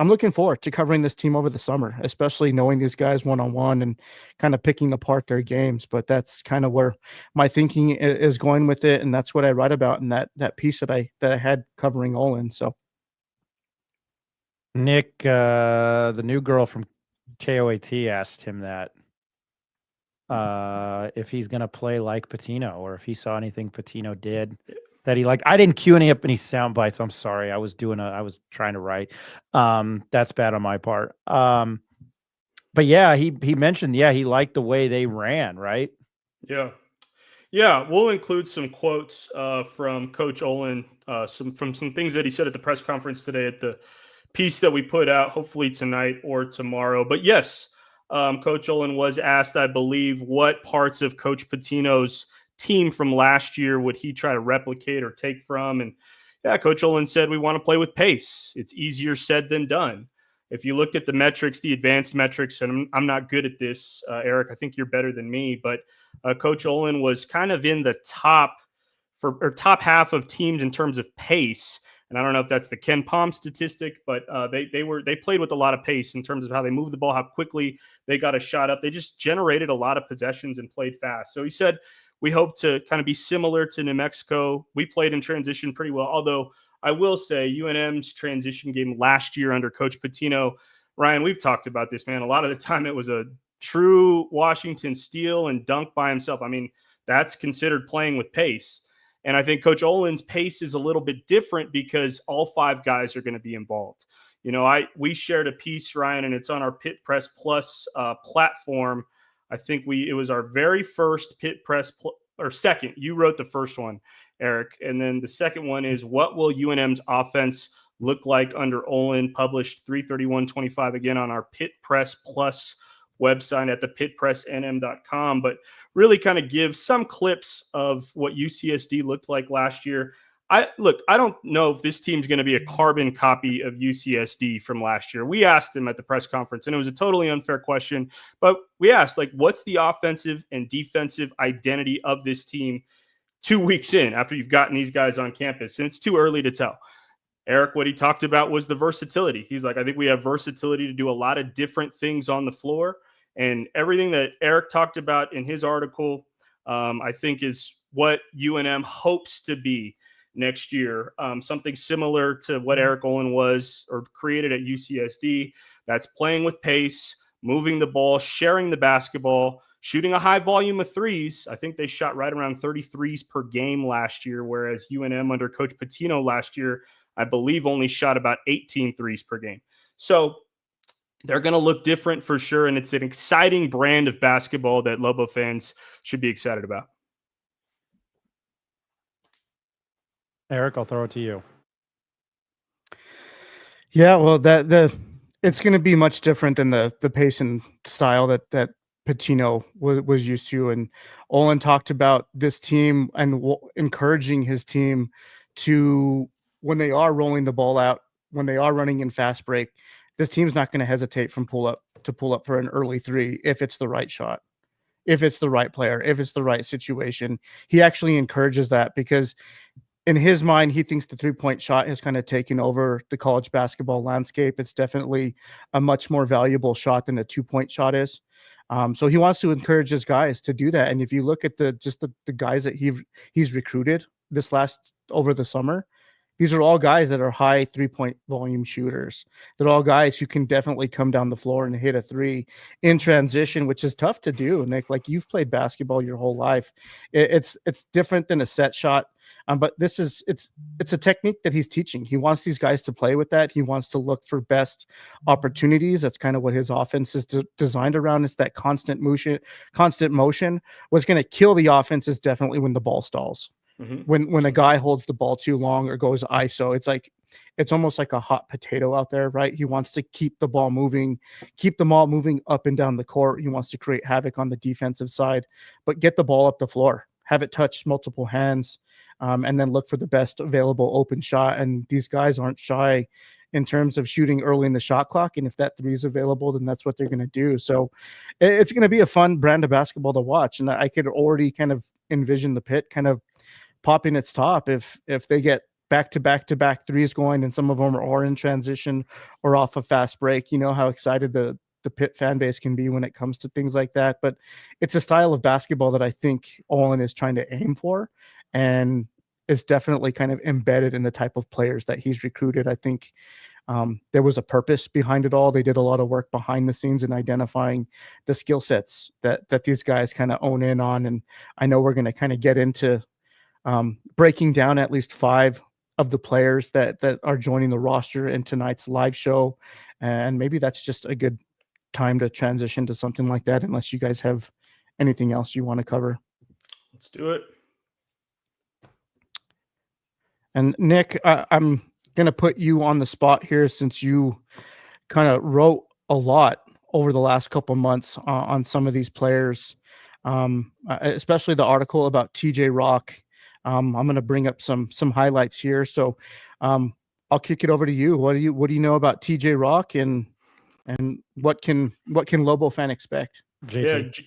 looking forward to covering this team over the summer, especially knowing these guys one-on-one and kind of picking apart their games. But that's kind of where my thinking is going with it, and that's what I write about in that piece that I had covering Olen. So Nick, the new girl from KOAT asked him that. If he's going to play like Pitino, or if he saw anything Pitino did that he liked. I didn't cue any sound bites. I'm sorry. I was trying to write. That's bad on my part. But yeah, he mentioned, he liked the way they ran, right? Yeah. We'll include some quotes from Coach Olen, some things that he said at the press conference today, at the piece that we put out, hopefully tonight or tomorrow. But yes, Coach Olen was asked, I believe, what parts of Coach Pitino's team from last year would he try to replicate or take from? And Coach Olen said, we want to play with pace. It's easier said than done. If you looked at the metrics, the advanced metrics, and I'm not good at this, Eric, I think you're better than me, but Coach Olen was kind of in the top half of teams in terms of pace. And I don't know if that's the Ken Palm statistic, but they played with a lot of pace in terms of how they moved the ball, how quickly they got a shot up. They just generated a lot of possessions and played fast. So he said, we hope to kind of be similar to New Mexico. We played in transition pretty well, although I will say UNM's transition game last year under Coach Pitino, Ryan, we've talked about this, man. A lot of the time it was a true Washington steal and dunk by himself. I mean, that's considered playing with pace. And I think Coach Olen's pace is a little bit different because all 5 guys are going to be involved. You know, we shared a piece, Ryan, and it's on our Pit Press Plus platform. I think it was our very first Pit Press or second. You wrote the first one, Eric. And then the second one is, what will UNM's offense look like under Olen, published 3/31/25, again on our Pit Press Plus website at the pitpressnm.com, but really kind of give some clips of what UCSD looked like last year. I don't know if this team's going to be a carbon copy of UCSD from last year. We asked him at the press conference, and it was a totally unfair question, but we asked, like, what's the offensive and defensive identity of this team 2 weeks in after you've gotten these guys on campus? And it's too early to tell. Eric, what he talked about was the versatility. He's like, I think we have versatility to do a lot of different things on the floor. And everything that Eric talked about in his article, I think is what UNM hopes to be next year. Something similar to what Eric Olen was or created at UCSD. That's playing with pace, moving the ball, sharing the basketball, shooting a high volume of threes. I think they shot right around 33s per game last year, whereas UNM under Coach Pitino last year, I believe, only shot about 18 threes per game. So they're going to look different for sure, and it's an exciting brand of basketball that Lobo fans should be excited about. Eric, I'll throw it to you. Yeah, well, it's going to be much different than the pace and style that Pitino was used to. And Olen talked about this team and encouraging his team to, when they are rolling the ball out, when they are running in fast break, this team's not going to hesitate from pull up for an early three if it's the right shot, if it's the right player, if it's the right situation. He actually encourages that because in his mind, he thinks the three-point shot has kind of taken over the college basketball landscape. It's definitely a much more valuable shot than a two-point shot is. So he wants to encourage his guys to do that. And if you look at the guys that he's recruited over the summer, these are all guys that are high three-point volume shooters. They're all guys who can definitely come down the floor and hit a three in transition, which is tough to do, Nick. Like, you've played basketball your whole life. It's different than a set shot. But it's a technique that he's teaching. He wants these guys to play with that. He wants to look for best opportunities. That's kind of what his offense is designed around. It's that constant motion. What's going to kill the offense is definitely when the ball stalls. Mm-hmm. When a guy holds the ball too long or goes ISO, it's almost like a hot potato out there, right? He wants to keep the ball moving up and down the court. He wants to create havoc on the defensive side, but get the ball up the floor, have it touch multiple hands, and then look for the best available open shot. And these guys aren't shy in terms of shooting early in the shot clock. And if that three is available, then that's what they're going to do. So it's going to be a fun brand of basketball to watch. And I could already kind of envision the Pit kind of popping its top if they get back-to-back threes going, and some of them are in transition or off a fast break. You know how excited the Pitt fan base can be when it comes to things like that. But it's a style of basketball that I think Olen is trying to aim for, and is definitely kind of embedded in the type of players that he's recruited. I think there was a purpose behind it all. They did a lot of work behind the scenes in identifying the skill sets that these guys kind of own in on. And I know we're going to kind of get into breaking down at least 5 of the players that are joining the roster in tonight's live show. And maybe that's just a good time to transition to something like that, unless you guys have anything else you want to cover. Let's do it. And Nick, I'm going to put you on the spot here, since you kind of wrote a lot over the last couple months on some of these players, especially the article about TJ Rock. I'm going to bring up some highlights here. So I'll kick it over to you. What do you know about TJ Rock, and what can Lobo fan expect? JT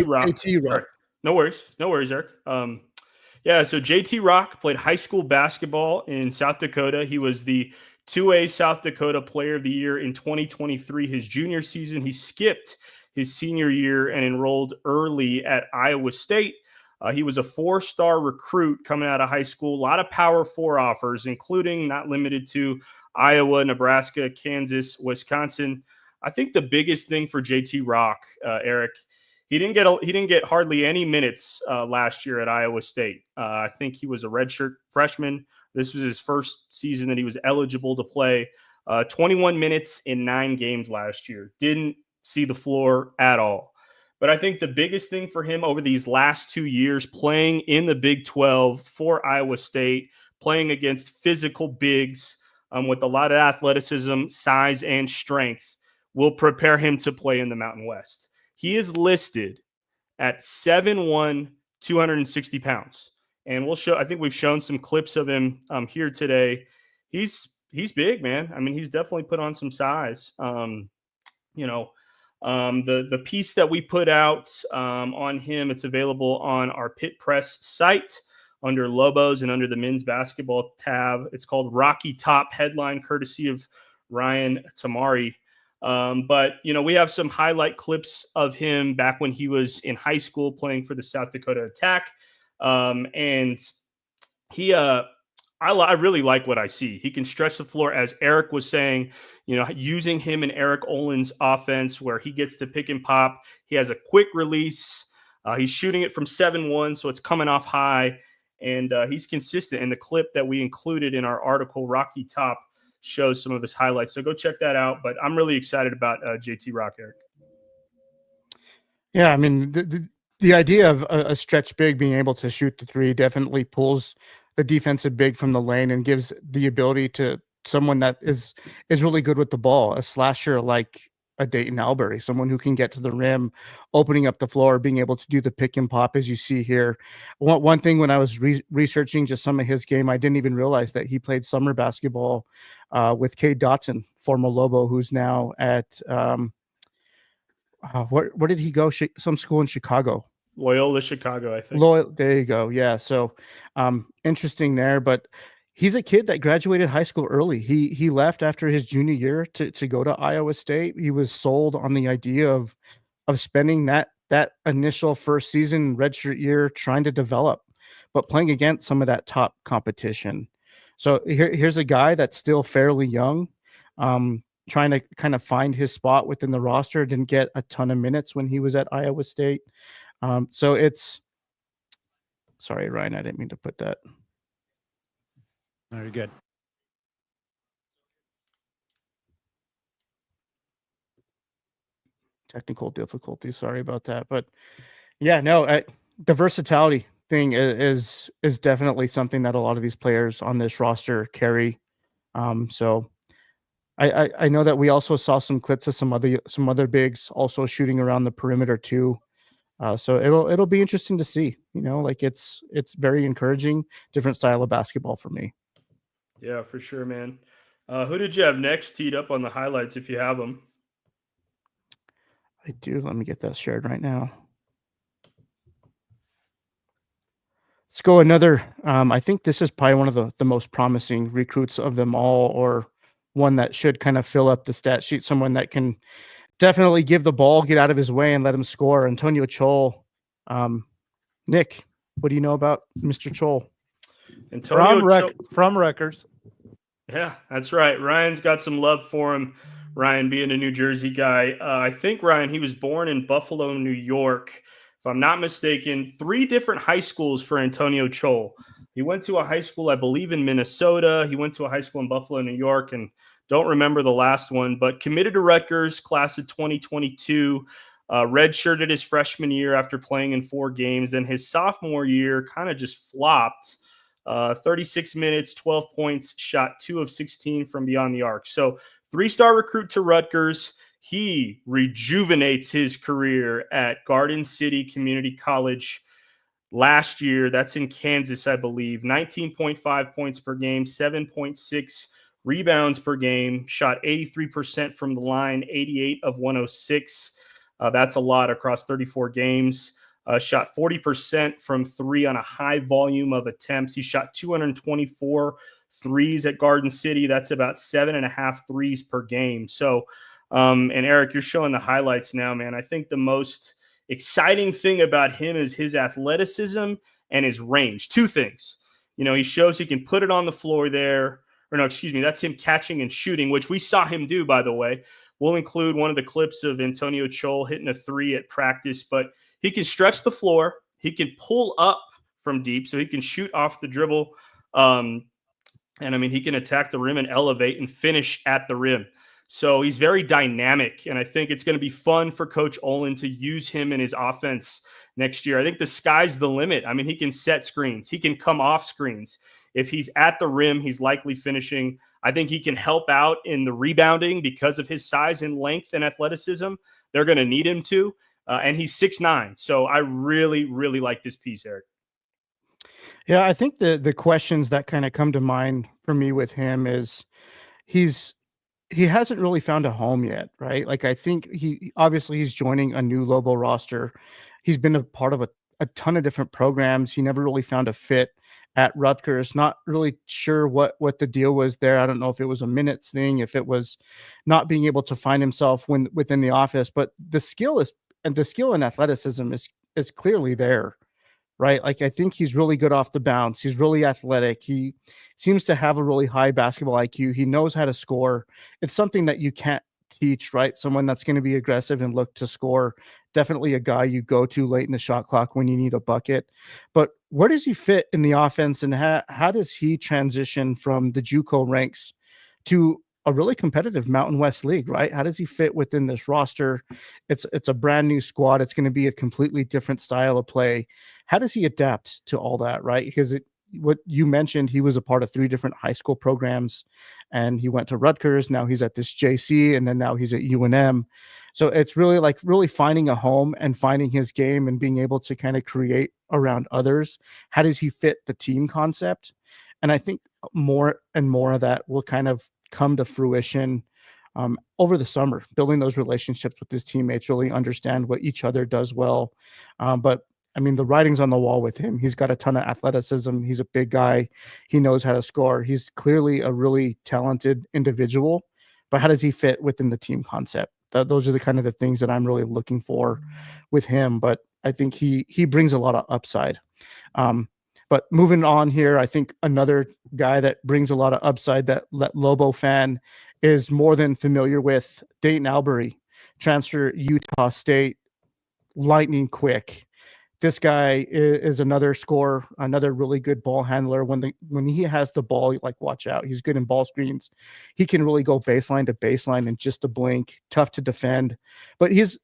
Rock. JT Rock. Right. No worries, Eric. So JT Rock played high school basketball in South Dakota. He was the 2A South Dakota Player of the Year in 2023. His junior season, he skipped his senior year and enrolled early at Iowa State. He was a 4-star recruit coming out of high school. A lot of Power 4 offers, including, not limited to, Iowa, Nebraska, Kansas, Wisconsin. I think the biggest thing for JT Rock, Eric, he didn't get hardly any minutes last year at Iowa State. I think he was a redshirt freshman. This was his first season that he was eligible to play. 21 minutes in 9 games last year. Didn't see the floor at all. But I think the biggest thing for him over these last 2 years, playing in the Big 12 for Iowa State, playing against physical bigs with a lot of athleticism, size, and strength, will prepare him to play in the Mountain West. He is listed at 7'1", 260 pounds. And I think we've shown some clips of him here today. He's big, man. I mean, he's definitely put on some size. The piece that we put out on him, it's available on our Pit Press site under Lobos and under the men's basketball tab. It's called Rocky Top, headline courtesy of Ryan Tamari. But we have some highlight clips of him back when he was in high school playing for the South Dakota Attack. And he, I really like what I see. He can stretch the floor, as Eric was saying, using him in Eric Olen's offense where he gets to pick and pop. He has a quick release. He's shooting it from 7-1, so it's coming off high. And he's consistent. And the clip that we included in our article, Rocky Top, shows some of his highlights. So go check that out. But I'm really excited about JT Rock, Eric. Yeah, I mean, the idea of a stretch big being able to shoot the three definitely pulls the defensive big from the lane and gives the ability to someone that is really good with the ball, a slasher like a Dayton Albury, someone who can get to the rim, opening up the floor, being able to do the pick and pop as you see here. One thing when I was researching just some of his game, I didn't even realize that he played summer basketball with Cade Dotson, former Lobo, who's now at where did he go? Some school in Chicago. Loyola Chicago, I think. There you go. Yeah. So interesting there. But he's a kid that graduated high school early. He left after his junior year to go to Iowa State. He was sold on the idea of spending that initial first season redshirt year trying to develop, but playing against some of that top competition. So here's a guy that's still fairly young, trying to kind of find his spot within the roster. Didn't get a ton of minutes when he was at Iowa State. So it's, sorry, Ryan, I didn't mean to put that. Very good. Technical difficulty. Sorry about that. But yeah, no, the versatility thing is definitely something that a lot of these players on this roster carry. So I know that we also saw some clips of some other bigs also shooting around the perimeter too. So it'll be interesting to see, it's very encouraging, different style of basketball for me. Yeah, for sure, man. Who did you have next teed up on the highlights if you have them? I do. Let me get that shared right now. Let's go another. I think this is probably one of the most promising recruits of them all, or one that should kind of fill up the stat sheet, someone that can definitely give the ball, get out of his way, and let him score. Antonio Chol. Nick, what do you know about Mr. Chol? From Rutgers. Yeah, that's right. Ryan's got some love for him. Ryan being a New Jersey guy. I think, Ryan, he was born in Buffalo, New York. If I'm not mistaken, 3 different high schools for Antonio Chol. He went to a high school, I believe, in Minnesota. He went to a high school in Buffalo, New York, and don't remember the last one, but committed to Rutgers, class of 2022, redshirted his freshman year after playing in 4 games. Then his sophomore year kind of just flopped. 36 minutes, 12 points, shot 2 of 16 from beyond the arc. So 3-star recruit to Rutgers. He rejuvenates his career at Garden City Community College last year. That's in Kansas, I believe. 19.5 points per game, 7.6 rebounds per game, shot 83% from the line, 88 of 106. That's a lot across 34 games. Shot 40% from 3 on a high volume of attempts. He shot 224 threes at Garden City. That's about 7.5 threes per game. So, and Eric, you're showing the highlights now, man. I think the most exciting thing about him is his athleticism and his range. 2 things. He shows he can put it on the floor there. Or no, excuse me, that's him catching and shooting, which we saw him do, by the way. We'll include one of the clips of Antonio Chol hitting a 3 at practice, but he can stretch the floor. He can pull up from deep, so he can shoot off the dribble. And I mean, he can attack the rim and elevate and finish at the rim. So he's very dynamic, and I think it's going to be fun for Coach Olen to use him in his offense next year. I think the sky's the limit. I mean, he can set screens. He can come off screens. If he's at the rim, he's likely finishing. I think he can help out in the rebounding because of his size and length and athleticism. They're going to need him to. And he's 6'9". So I really, really like this piece, Eric. Yeah, I think the questions that kind of come to mind for me with him is he's he hasn't really found a home yet, right? Like I think he's joining a new Lobo roster. He's been a part of a ton of different programs. He never really found a fit at Rutgers. Not really sure what the deal was there. I don't know if it was a minutes thing, if it was not being able to find himself within the office, but the skill and athleticism is clearly there, right? Like I think he's really good off the bounce. He's really athletic. He seems to have a really high basketball IQ. He knows how to score. It's something that you can't teach, right? Someone that's going to be aggressive and look to score. Definitely a guy you go to late in the shot clock when you need a bucket. But where does he fit in the offense, and how does he transition from the JUCO ranks to a really competitive Mountain West League, right? How does he fit within this roster? It's a brand new squad. It's going to be a completely different style of play. How does he adapt to all that, right? Because what you mentioned, he was a part of 3 different high school programs, and he went to Rutgers. Now he's at this JC, and then now he's at UNM. So it's really finding a home and finding his game and being able to kind of create around others. How does he fit the team concept? And I think more and more of that will kind of come to fruition over the summer, building those relationships with his teammates, really understand what each other does well. But I mean, the writing's on the wall with him. He's got a ton of athleticism. He's a big guy. He knows how to score. He's clearly a really talented individual, but how does he fit within the team concept? Those are the kind of the things that I'm really looking for with him. But I think he brings a lot of upside. But moving on here, I think another guy that brings a lot of upside that Lobo fan is more than familiar with, Dayton Albury, transfer Utah State, lightning quick. This guy is another scorer, another really good ball handler. When he has the ball, like watch out. He's good in ball screens. He can really go baseline to baseline in just a blink. Tough to defend, but he's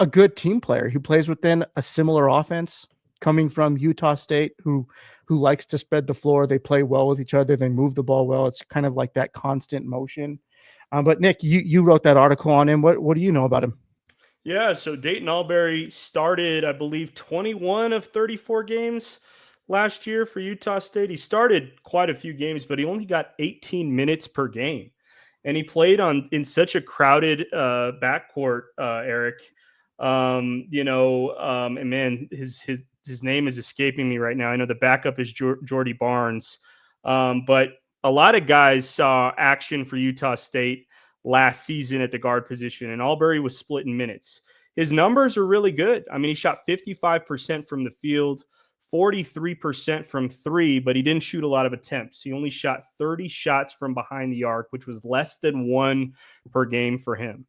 a good team player. He plays within a similar offense, coming from Utah State, who likes to spread the floor. They play well with each other. They move the ball well. It's kind of like that constant motion. But Nick, you wrote that article on him. What do you know about him? Yeah, so Dayton Albury started, I believe, 21 of 34 games last year for Utah State. He started quite a few games, but he only got 18 minutes per game. And he played in such a crowded backcourt, Eric. And man, his name is escaping me right now. I know the backup is Jordy Barnes. But a lot of guys saw action for Utah State last season at the guard position, and Albury was splitting minutes. His numbers are really good. I mean, he shot 55% from the field, 43% from 3, but he didn't shoot a lot of attempts. He only shot 30 shots from behind the arc, which was less than 1 per game for him.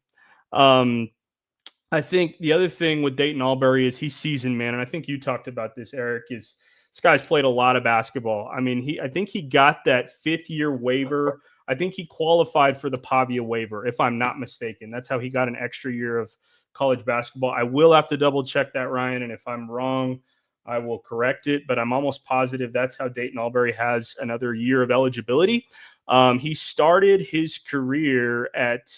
I think the other thing with Dayton Albury is he's seasoned, man. And I think you talked about this, Eric, is this guy's played a lot of basketball. I mean, I think he got that 5th-year waiver. I think he qualified for the Pavia waiver, if I'm not mistaken. That's how he got an extra year of college basketball. I will have to double check that, Ryan. And if I'm wrong, I will correct it. But I'm almost positive that's how Dayton Albury has another year of eligibility. He started his career at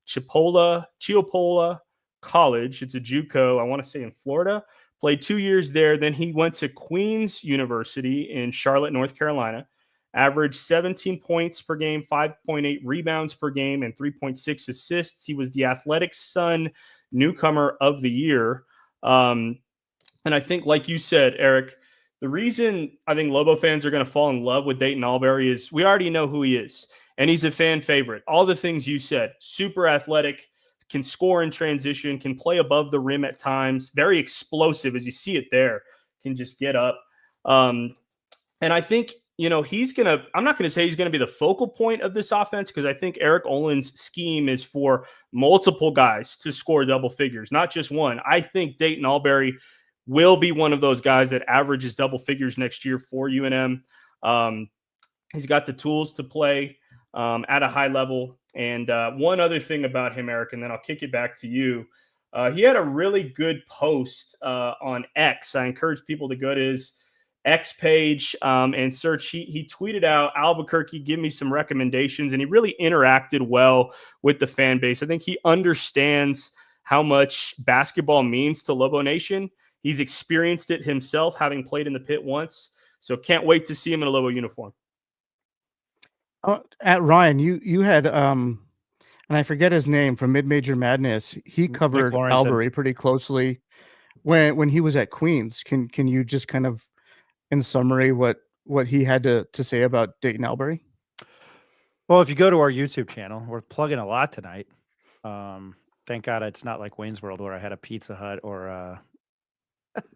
Chiapola College. It's a JUCO, I want to say in Florida. Played 2 years there. Then he went to Queens University in Charlotte, North Carolina. Averaged 17 points per game, 5.8 rebounds per game, and 3.6 assists. He was the Athletic Sun Newcomer of the Year. And I think, like you said, Eric, the reason I think Lobo fans are going to fall in love with Dayton Albury is we already know who he is. And he's a fan favorite. All the things you said, super athletic, can score in transition, can play above the rim at times, very explosive as you see it there, can just get up. And I think, I'm not going to say he's going to be the focal point of this offense, because I think Eric Olen's scheme is for multiple guys to score double figures, not just one. I think Dayton Albury will be one of those guys that averages double figures next year for UNM. He's got the tools to play at a high level. And one other thing about him, Eric, and then I'll kick it back to you. He had a really good post on X. I encourage people to go to his X page and search. He tweeted out, Albuquerque, give me some recommendations. And he really interacted well with the fan base. I think he understands how much basketball means to Lobo Nation. He's experienced it himself, having played in the pit once. So can't wait to see him in a Lobo uniform. At Ryan, you had and I forget his name from Mid Major Madness. He covered Lawrenson. Albury pretty closely when he was at Queens. Can you just kind of, in summary, what he had to say about Dayton Albury? Well, if you go to our YouTube channel, we're plugging a lot tonight. Thank God it's not like Wayne's World where I had a Pizza Hut or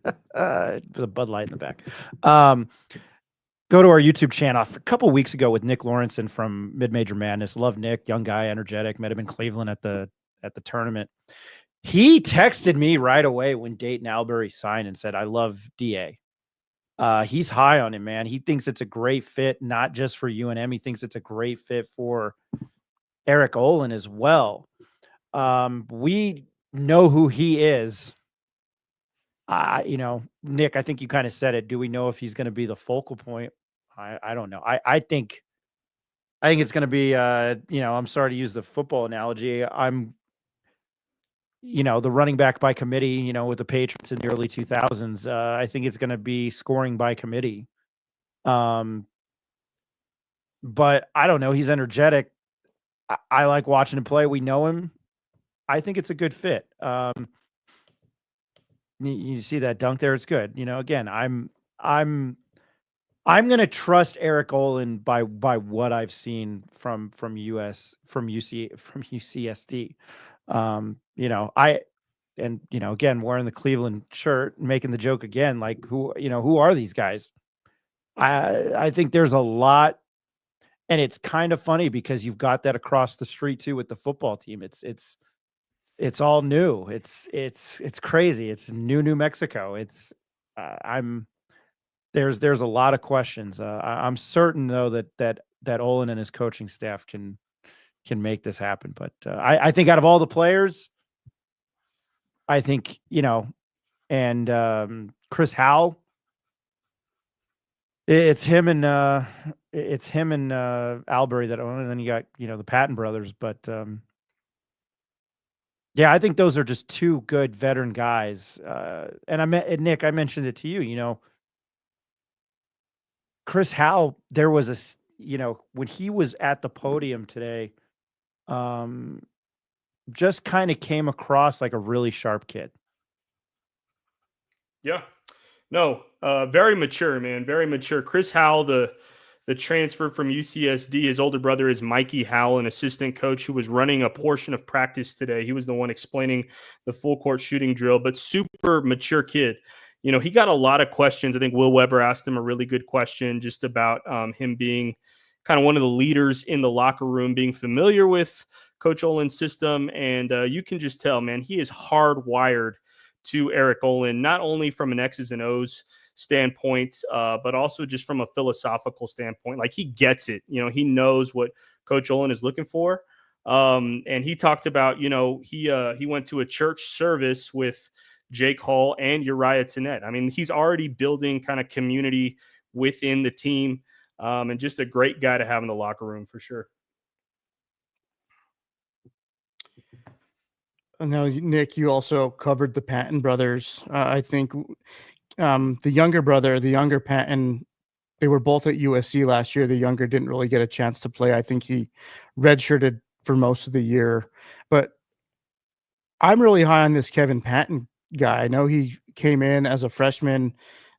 the Bud Light in the back. Go to our YouTube channel a couple weeks ago with Nick Lawrenson from Mid Major Madness. Love Nick, young guy, energetic. Met him in Cleveland at the tournament. He texted me right away when Dayton Albury signed and said, "I love DA." He's high on him, man. He thinks it's a great fit, not just for UNM. He thinks it's a great fit for Eric Olen as well. We know who he is. Nick, I think you kind of said it. Do we know if he's going to be the focal point? I don't know. I think it's going to be, I'm sorry to use the football analogy. The running back by committee, with the Patriots in the early 2000s. I think it's going to be scoring by committee. But I don't know. He's energetic. I like watching him play. We know him. I think it's a good fit. You see that dunk there? It's good. Again, I'm going to trust Eric Olen by what I've seen from UCSD. Again, wearing the Cleveland shirt, making the joke again, like who are these guys? I think there's a lot, and it's kind of funny because you've got that across the street too with the football team. It's all new. It's crazy. It's New Mexico. There's a lot of questions. I'm certain though that Olen and his coaching staff can make this happen. But I think out of all the players, I think and Chris Howell, it's him and Albury that own, and then you got the Patton brothers. But yeah, I think those are just two good veteran guys. And Nick, I mentioned it to you. Chris Howell, there was when he was at the podium today, just kind of came across like a really sharp kid. Yeah, no, very mature, man, very mature. Chris Howell, the transfer from UCSD, his older brother is Mikey Howell, an assistant coach who was running a portion of practice today. He was the one explaining the full court shooting drill, but super mature kid. He got a lot of questions. I think Will Weber asked him a really good question just about him being kind of one of the leaders in the locker room, being familiar with Coach Olen's system. And you can just tell, man, he is hardwired to Eric Olen, not only from an X's and O's standpoint, but also just from a philosophical standpoint. Like, he gets it. He knows what Coach Olen is looking for. And he talked about, he went to a church service with Jake Hall and Uriah Tenet. I mean, he's already building kind of community within the team, and just a great guy to have in the locker room for sure. Now, Nick, you also covered the Patton brothers. I think the younger brother, the younger Patton, they were both at USC last year. The younger didn't really get a chance to play. I think he redshirted for most of the year. But I'm really high on this Kevin Patton guy. I know he came in as a freshman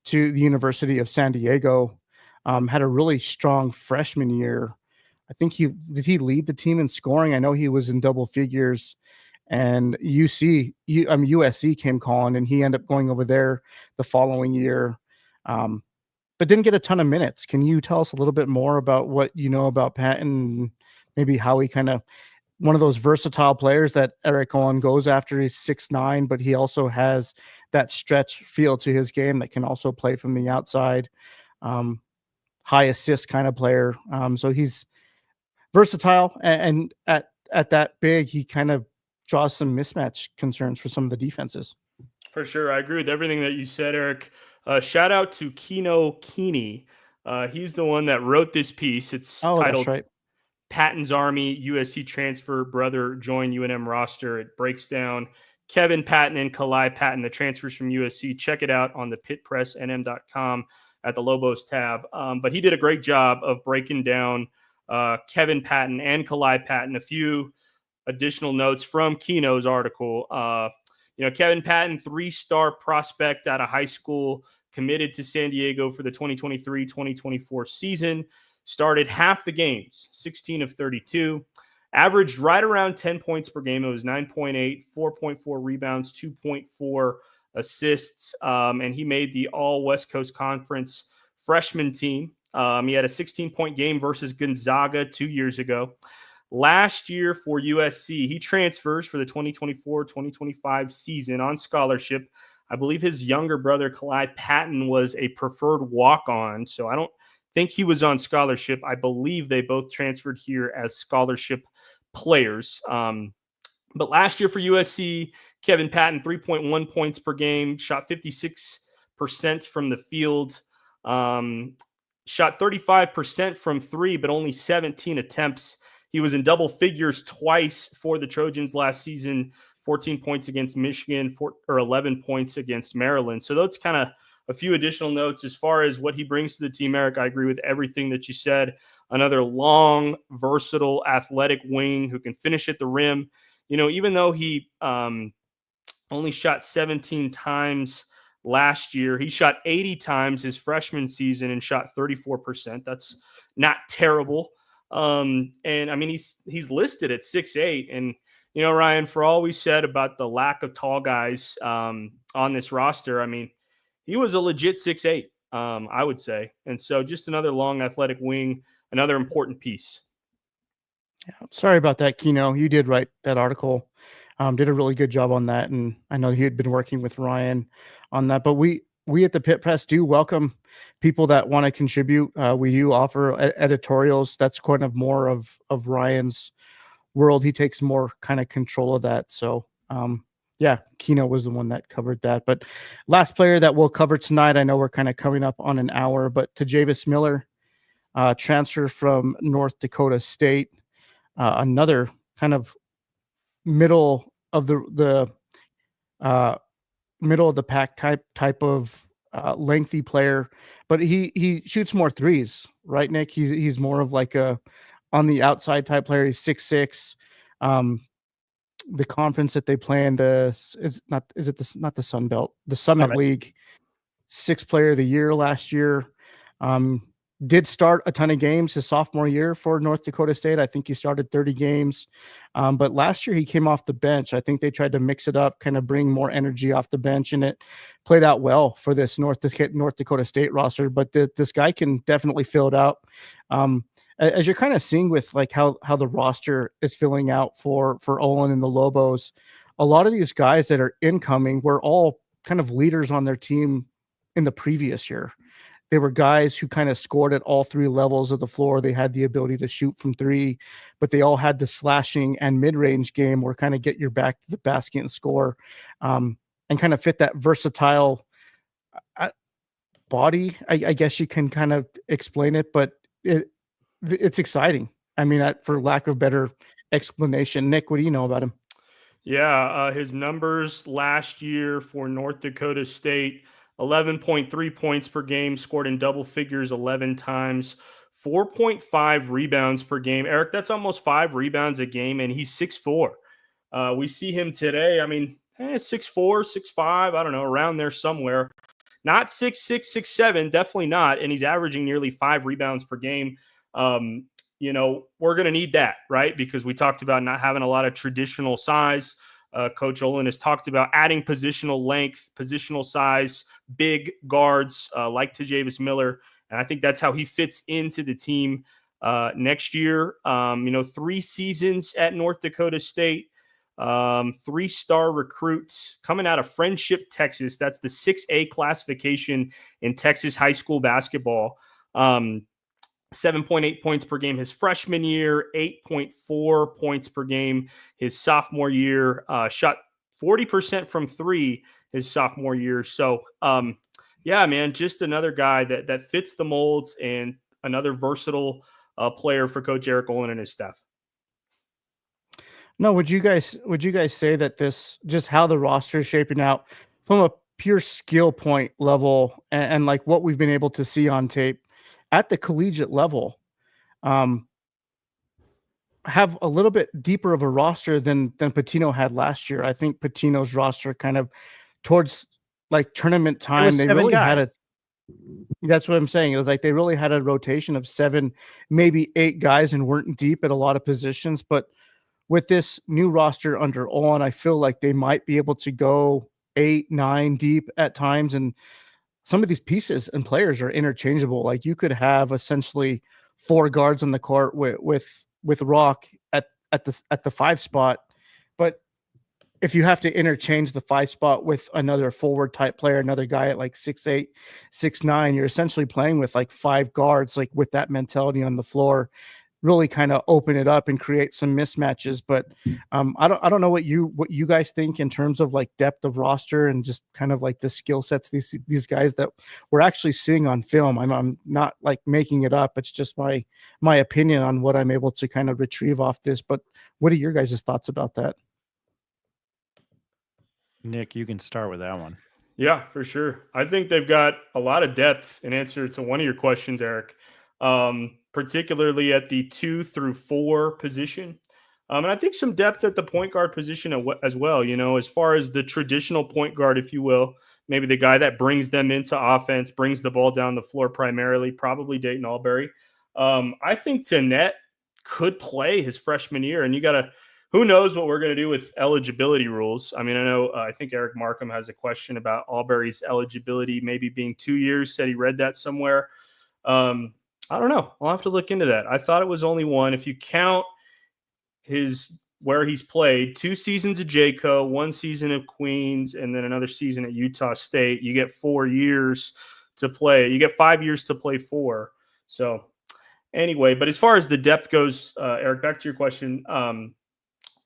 to the University of San Diego, had a really strong freshman year. I think did he lead the team in scoring? I know he was in double figures. And USC came calling, and he ended up going over there the following year, but didn't get a ton of minutes. Can you tell us a little bit more about what you know about Patton, maybe how he kind of one of those versatile players that Eric Olen goes after? He's 6'9", but he also has that stretch feel to his game that can also play from the outside, high assist kind of player. So he's versatile, and at that big, he kind of draws some mismatch concerns for some of the defenses. For sure. I agree with everything that you said, Eric. Shout out to Keno Keeney. He's the one that wrote this piece. It's titled right. Patton's Army, USC transfer brother join UNM roster. It breaks down Kevin Patton and Kalai Patton, the transfers from USC. Check it out on the pitpressnm.com. at the Lobos tab. But he did a great job of breaking down Kevin Patton and Kalai Patton. A few additional notes from Keno's article. Kevin Patton, 3-star prospect out of high school, committed to San Diego for the 2023-2024 season. Started half the games, 16 of 32. Averaged right around 10 points per game. It was 9.8, 4.4 rebounds, 2.4 assists. And he made the All West Coast Conference freshman team. He had a 16-point game versus Gonzaga 2 years ago. Last year for USC, he transfers for the 2024-2025 season on scholarship. I believe his younger brother, Kalai Patton, was a preferred walk-on, so I don't think he was on scholarship. I believe they both transferred here as scholarship players. But last year for USC, Kevin Patton, 3.1 points per game, shot 56% from the field, shot 35% from three, but only 17 attempts. He was in double figures twice for the Trojans last season, 14 points against Michigan, 11 points against Maryland. So that's kind of a few additional notes as far as what he brings to the team. Eric, I agree with everything that you said. Another long, versatile, athletic wing who can finish at the rim. Even though he only shot 17 times last year, he shot 80 times his freshman season and shot 34%. That's not terrible. And I mean, he's listed at 6'8", and Ryan, for all we said about the lack of tall guys on this roster, I mean, he was a legit 6'8", I would say. And so just another long athletic wing, another important piece. Yeah, sorry about that, Keno. You did write that article, did a really good job on that. And I know he had been working with Ryan on that, but we at the Pit Press do welcome people that want to contribute. We do offer editorials. That's kind of more of Ryan's world. He takes more kind of control of that. So, yeah, Keno was the one that covered that. But last player that we'll cover tonight, I know we're kind of coming up on an hour, but Tajavis Miller, transfer from North Dakota State, another kind of middle of the pack type of lengthy player, but he shoots more threes, right, Nick? He's more of like a on the outside type player. He's 6'6". The conference that they play in not the Sun Belt, the Summit League, 6th player of the year last year. Did start a ton of games his sophomore year for North Dakota State. I think he started 30 games. But last year he came off the bench. I think they tried to mix it up, kind of bring more energy off the bench, and it played out well for this North Dakota State roster. But this guy can definitely fill it out. As you're kind of seeing with like how the roster is filling out for Olen and the Lobos, a lot of these guys that are incoming were all kind of leaders on their team in the previous year. They were guys who kind of scored at all three levels of the floor. They had the ability to shoot from three, but they all had the slashing and mid-range game where kind of get your back to the basket and score, and kind of fit that versatile body. I guess you can kind of explain it, but it's exciting. I mean, for lack of better explanation. Nick, what do you know about him? Yeah, his numbers last year for North Dakota State, 11.3 points per game, scored in double figures 11 times, 4.5 rebounds per game. Eric, that's almost 5 rebounds a game, and he's 6'4". We see him today, I mean, 6'4", 6'5", I don't know, around there somewhere. Not 6'6", 6'7", definitely not, and he's averaging nearly 5 rebounds per game. We're going to need that, right? Because we talked about not having a lot of traditional size. Coach Olen has talked about adding positional length, positional size, big guards like Tajavis Miller. And I think that's how he fits into the team next year. 3 seasons at North Dakota State, 3-star recruit coming out of Friendship, Texas. That's the 6A classification in Texas high school basketball. 7.8 points per game his freshman year, 8.4 points per game his sophomore year, shot 40% from three his sophomore year. So, yeah, man, just another guy that fits the molds and another versatile player for Coach Eric Olen and his staff. No, would you guys say that this, just how the roster is shaping out from pure skill point level and like what we've been able to see on tape at the collegiate level, have a little bit deeper of a roster than Patino had last year. I think Patino's roster kind of towards like tournament It time, was they 7 really had guys. that's what I'm saying. It was like they really had a rotation of 7, maybe 8 guys and weren't deep at a lot of positions. But with this new roster under Olen, I feel like they might be able to go 8, 9 deep at times. And some of these pieces and players are interchangeable. Like you could have essentially 4 guards on the court with Rock at the 5 spot, but if you have to interchange the 5 spot with another forward type player, another guy at like 6'8", 6'9", you're essentially playing with like 5 guards, like with that mentality on the floor, really kind of open it up and create some mismatches. But I don't know what you guys think in terms of like depth of roster and just kind of like the skill sets these guys that we're actually seeing on film. I'm not like making it up. It's just my opinion on what I'm able to kind of retrieve off this. But what are your guys' thoughts about that? Nick, you can start with that one. Yeah, for sure. I think they've got a lot of depth in answer to one of your questions, Eric, particularly at the 2 through 4 position. And I think some depth at the point guard position as well, you know, as far as the traditional point guard, if you will, maybe the guy that brings them into offense, brings the ball down the floor primarily, probably Dayton Albury. I think Tannett could play his freshman year, and you got to, who knows what we're going to do with eligibility rules. I mean, I know, I think Eric Markham has a question about Albury's eligibility maybe being 2 years, said he read that somewhere. I don't know. I'll have to look into that. I thought it was only 1. If you count where he's played 2 seasons at JCO, 1 season at Queens, and then another season at Utah State, you get 4 years to play. You get 5 years to play 4. So anyway, but as far as the depth goes, Eric, back to your question.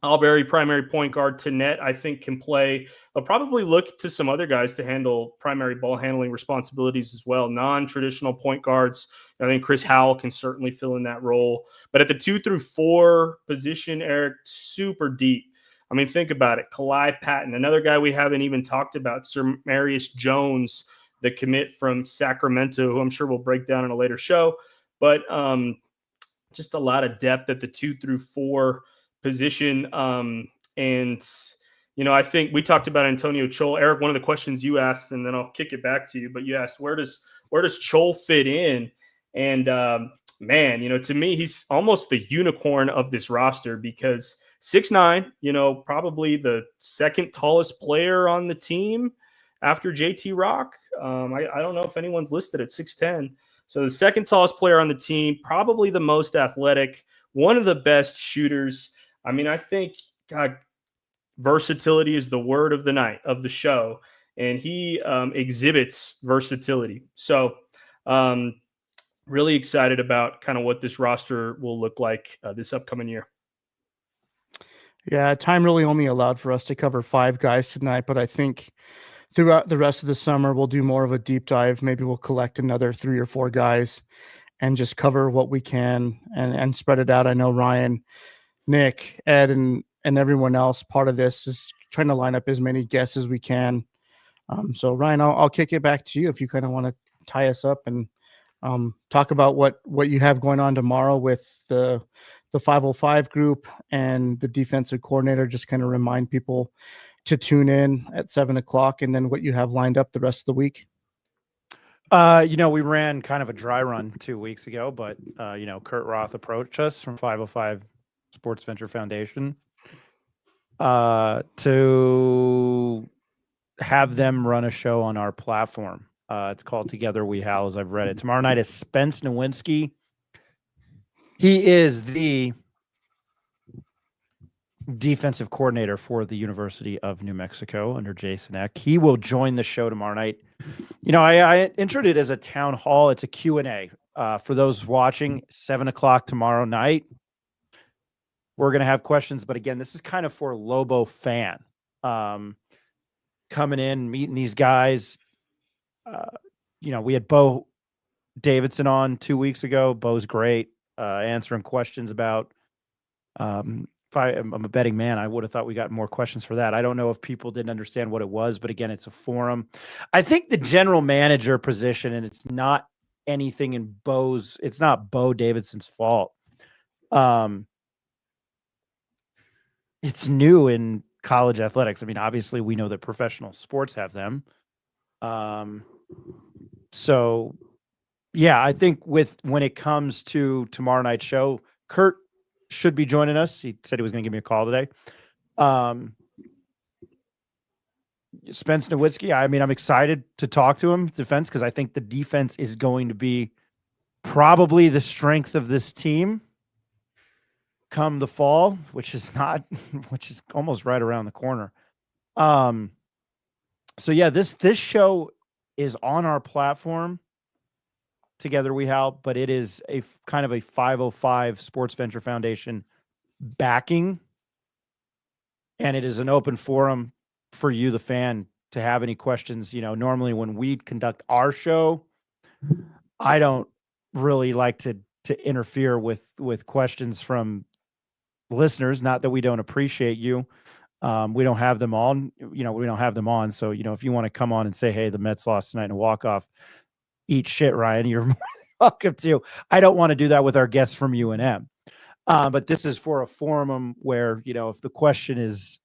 Albury, primary point guard. Tannett, I think, can play. They'll probably look to some other guys to handle primary ball handling responsibilities as well. Non-traditional point guards. I think Chris Howell can certainly fill in that role. But at the 2 through 4 position, Eric, super deep. I mean, think about it. Kalai Patton, another guy we haven't even talked about, Sir Marius Jones, the commit from Sacramento, who I'm sure we'll break down in a later show. But just a lot of depth at the 2 through 4 position. And, you know, I think we talked about Antonio Chol. Eric, one of the questions you asked, and then I'll kick it back to you, but you asked, where does Chol fit in? And man, you know, to me, he's almost the unicorn of this roster because 6'9", you know, probably the second tallest player on the team after JT Rock. I don't know if anyone's listed at 6'10". So the second tallest player on the team, probably the most athletic, one of the best shooters. I mean, I think, God, versatility is the word of the night, of the show, and he exhibits versatility. So really excited about kind of what this roster will look like this upcoming year. Yeah, time really only allowed for us to cover 5 guys tonight, but I think throughout the rest of the summer, we'll do more of a deep dive. Maybe we'll collect another 3 or 4 guys and just cover what we can and spread it out. I know Ryan, Nick, Ed, and everyone else part of this is trying to line up as many guests as we can. So Ryan, I'll kick it back to you if you kind of want to tie us up and talk about what you have going on tomorrow with the 505 group and the defensive coordinator. Just kind of remind people to tune in at 7:00, and then what you have lined up the rest of the week. You know, we ran kind of a dry run 2 weeks ago, but you know, Kurt Roth approached us from 505 Sports Venture Foundation to have them run a show on our platform. It's called Together We House. I've read it. Tomorrow night is Spence Nowinski. He is the defensive coordinator for the University of New Mexico under Jason Eck. He will join the show tomorrow night. You know, I entered it as a town hall. It's a Q&A. For those watching, 7:00 tomorrow night. We're going to have questions, but again, this is kind of for Lobo fan. Coming in, meeting these guys. You know, we had Bo Davidson on 2 weeks ago. Bo's great, answering questions about I'm a betting man, I would have thought we got more questions for that. I don't know if people didn't understand what it was, but again, it's a forum. I think the general manager position, and it's not anything in it's not Bo Davidson's fault. It's new in college athletics. I mean, obviously we know that professional sports have them. So yeah, I think when it comes to tomorrow night's show, Kurt should be joining us. He said he was going to give me a call today. Spence Nowitzki, I mean, I'm excited to talk to him defense, because I think the defense is going to be probably the strength of this team come the fall, which is almost right around the corner. So yeah, this show is on our platform, Together We Help, but it is a kind of a 505 Sports Venture Foundation backing, and it is an open forum for you, the fan, to have any questions. You know, normally when we conduct our show, I don't really like to interfere with questions from listeners. Not that we don't appreciate you. We don't have them on, we don't have them on. So, if you want to come on and say, hey, the Mets lost tonight in a walk-off, eat shit, Ryan, you're more than welcome to. I don't want to do that with our guests from UNM. But this is for a forum where, if the question is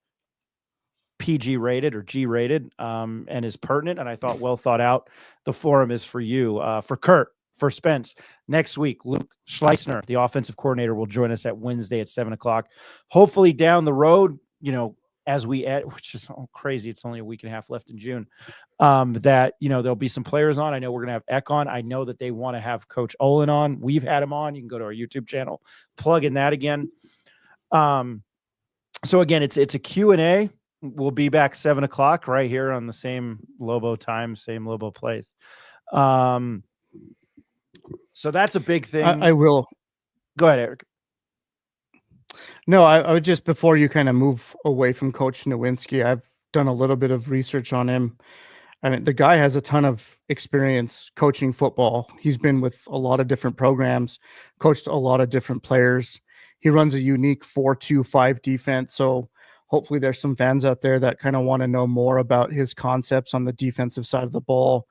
PG rated or G rated, and is pertinent, and I thought well thought out, the forum is for you. For Kurt, for Spence, next week, Luke Schleisner, the offensive coordinator, will join us at Wednesday at 7:00. Hopefully down the road, as we add, which is crazy, it's only a week and a half left in June, that, there'll be some players on. I know we're going to have Eck on. I know that they want to have Coach Olen on. We've had him on. You can go to our YouTube channel, plug in that again. So again, it's a Q&A. We'll be back 7:00 right here on the same Lobo time, same Lobo place. So that's a big thing. I will. Go ahead, Eric. No, I would just, before you kind of move away from Coach Nowinski, I've done a little bit of research on him. I mean, the guy has a ton of experience coaching football. He's been with a lot of different programs, coached a lot of different players. He runs a unique 4-2-5 defense. So hopefully there's some fans out there that kind of want to know more about his concepts on the defensive side of the ball.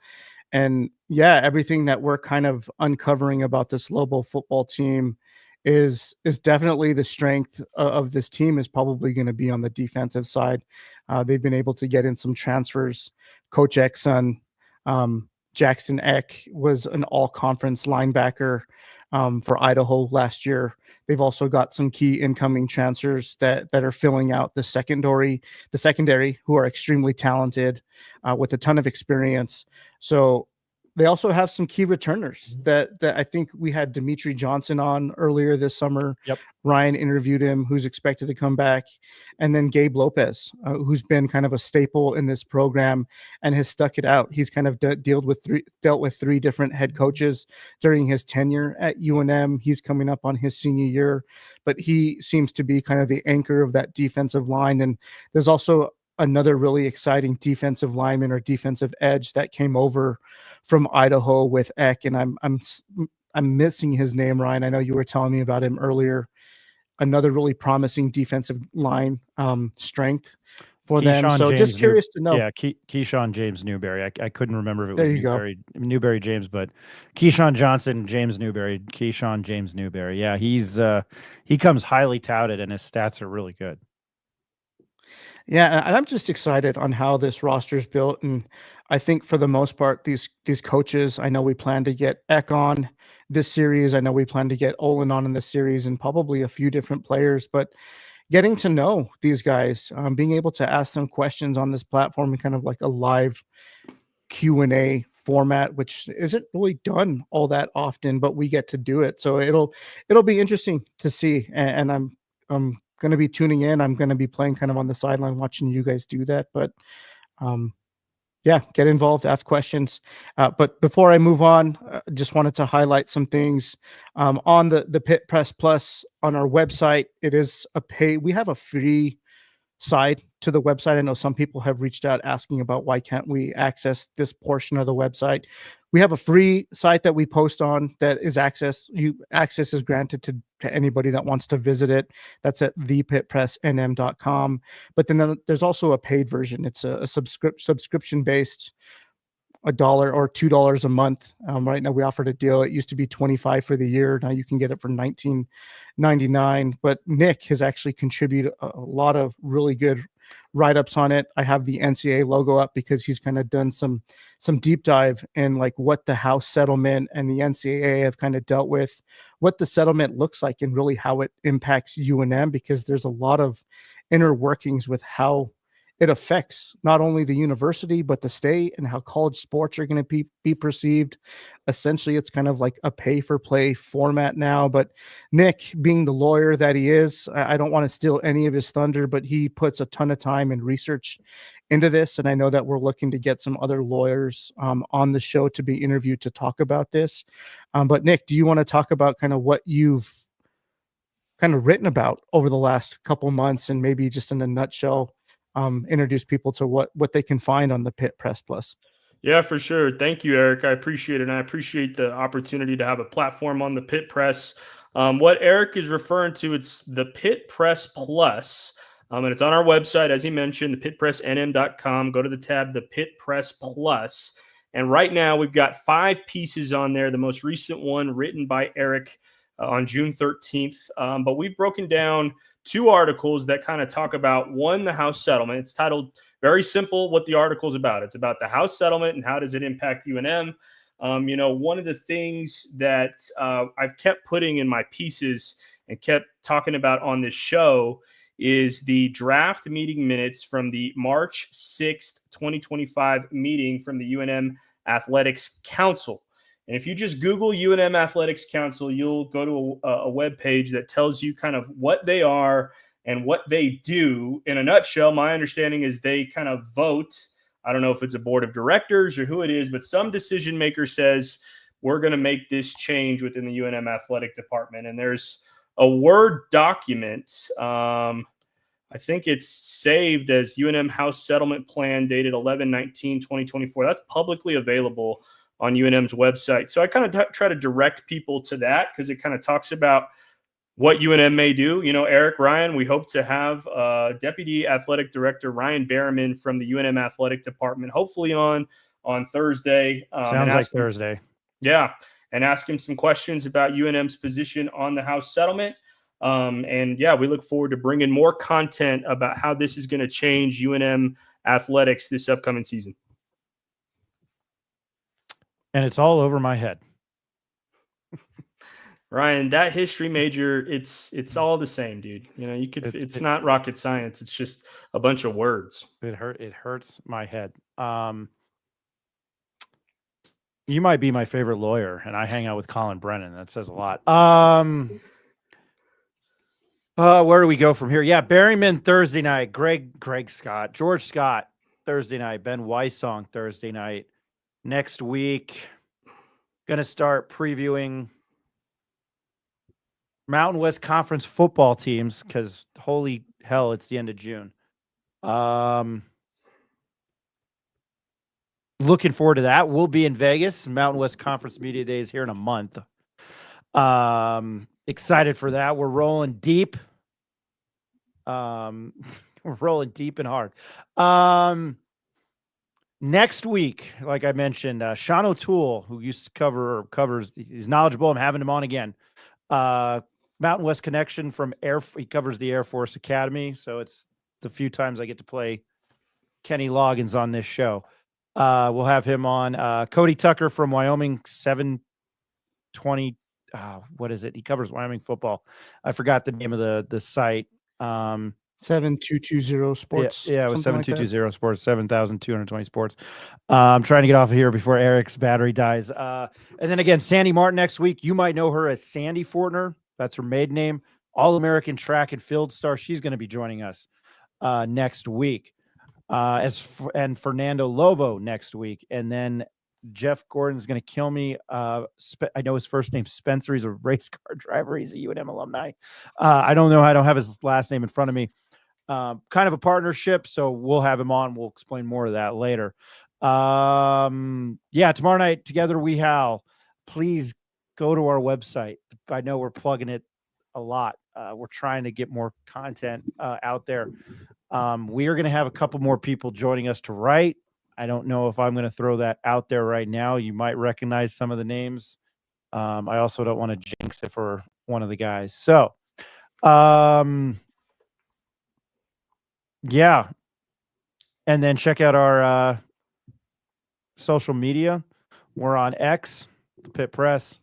And yeah, everything that we're kind of uncovering about this Lobo football team is definitely the strength of this team is probably going to be on the defensive side. They've been able to get in some transfers. Coach Eck's son, Jackson Eck, was an all-conference linebacker for Idaho last year. They've also got some key incoming transfers that are filling out the secondary, who are extremely talented with a ton of experience. So they also have some key returners that I think we had Dimitri Johnson on earlier this summer. Yep. Ryan interviewed him, who's expected to come back. And then Gabe Lopez, who's been kind of a staple in this program and has stuck it out. He's kind of dealt with three different head coaches during his tenure at UNM. He's coming up on his senior year, but he seems to be kind of the anchor of that defensive line. And there's also another really exciting defensive lineman or defensive edge that came over from Idaho with Eck, and I'm missing his name, Ryan. I know you were telling me about him earlier. Another really promising defensive line strength for them. So James just curious to know. Yeah, Keyshawn James Newberry. I couldn't remember if it was Newberry James, but Keyshawn Johnson, James Newberry, Keyshawn James Newberry. Yeah, he comes highly touted, and his stats are really good. Yeah, and I'm just excited on how this roster is built. And I think for the most part, these coaches, I know we plan to get Eck on this series. I know we plan to get Olen on in this series, and probably a few different players. But getting to know these guys, being able to ask them questions on this platform and kind of like a live Q&A format, which isn't really done all that often, but we get to do it. So it'll be interesting to see. And I'm going to be tuning in. I'm going to be playing kind of on the sideline watching you guys do that. But yeah, get involved, ask questions. But before I move on, just wanted to highlight some things on the Pit Press Plus on our website. It is we have a free side to the website. I know some people have reached out asking about why can't we access this portion of the website. We have a free site that we post on that is access is granted to to anybody that wants to visit it. That's at thepitpressnm.com. But then there's also a paid version. It's a subscription based, $1 or $2 a month. Right now we offered a deal. It used to be $25 for the year. Now you can get it for $19.99. But Nick has actually contributed a lot of really good write-ups on it. I have the NCAA logo up because he's kind of done some deep dive in like what the House settlement and the NCAA have kind of dealt with, what the settlement looks like, and really how it impacts UNM, because there's a lot of inner workings with how it affects not only the university, but the state, and how college sports are going to be perceived. Essentially, it's kind of like a pay for play format now. But Nick, being the lawyer that he is, I don't want to steal any of his thunder, but he puts a ton of time and research into this. And I know that we're looking to get some other lawyers on the show to be interviewed to talk about this. But Nick, do you want to talk about kind of what you've kind of written about over the last couple months, and maybe just in a nutshell, introduce people to what they can find on the Pitt Press Plus? Yeah, for sure. Thank you, Eric. I appreciate it. And I appreciate the opportunity to have a platform on the Pitt Press. What Eric is referring to, it's the Pitt Press Plus. And it's on our website, as he mentioned, thepitpressnm.com. Go to the tab, the Pitt Press Plus. And right now we've got 5 pieces on there. The most recent one written by Eric on June 13th. But we've broken down 2 articles that kind of talk about, one, the House settlement. It's titled, very simple, what the article is about. It's about the House settlement and how does it impact UNM. One of the things that I've kept putting in my pieces and kept talking about on this show is the draft meeting minutes from the March 6th, 2025 meeting from the UNM Athletics Council. And if you just Google UNM Athletics Council, you'll go to a web page that tells you kind of what they are and what they do. In a nutshell, my understanding is they kind of vote. I don't know if it's a board of directors or who it is, but some decision maker says, we're going to make this change within the UNM athletic department. And there's a Word document. I think it's saved as UNM House Settlement Plan dated 11/19/2024. That's publicly available on UNM's website. So I kind of try to direct people to that because it kind of talks about what UNM may do. Eric, Ryan, we hope to have Deputy Athletic Director Ryan Berriman from the UNM Athletic Department, hopefully on Thursday. Sounds like Thursday. Yeah, and ask him some questions about UNM's position on the House settlement. And yeah, we look forward to bringing more content about how this is going to change UNM athletics this upcoming season. And it's all over my head. Ryan, that history major, it's all the same, dude. It's not rocket science. It's just a bunch of words. It hurts my head. You might be my favorite lawyer, and I hang out with Colin Brennan. That says a lot. Where do we go from here? Yeah, Berryman Thursday night. Greg Scott, George Scott Thursday night. Ben Weissong Thursday night. Next week, going to start previewing Mountain West Conference football teams because holy hell, it's the end of June. Looking forward to that. We'll be in Vegas, Mountain West Conference Media Days here in a month. Excited for that. We're rolling deep. We're rolling deep and hard. Next week, like I mentioned, Sean O'Toole, who used to covers, he's knowledgeable. I'm having him on again. Mountain West Connection from he covers the Air Force Academy. So it's the few times I get to play Kenny Loggins on this show. We'll have him on. Cody Tucker from Wyoming 720. What is it? He covers Wyoming football. I forgot the name of the site. 7220 Sports. Yeah, it was 7220 Sports, 7,220 Sports. I'm trying to get off of here before Eric's battery dies. And then again, Sandy Martin next week. You might know her as Sandy Fortner. That's her maiden name. All-American track and field star. She's going to be joining us next week. And Fernando Lobo next week. And then Jeff Gordon's going to kill me. I know his first name Spencer. He's a race car driver. He's a UNM alumni. I don't know. I don't have his last name in front of me. Kind of a partnership. So we'll have him on. We'll explain more of that later. Yeah, tomorrow night, Together We Howl. Please go to our website. I know we're plugging it a lot. We're trying to get more content out there. We are going to have a couple more people joining us to write. I don't know if I'm going to throw that out there right now. You might recognize some of the names. I also don't want to jinx it for one of the guys. So, yeah. And then check out our social media. We're on X, the Pit Press,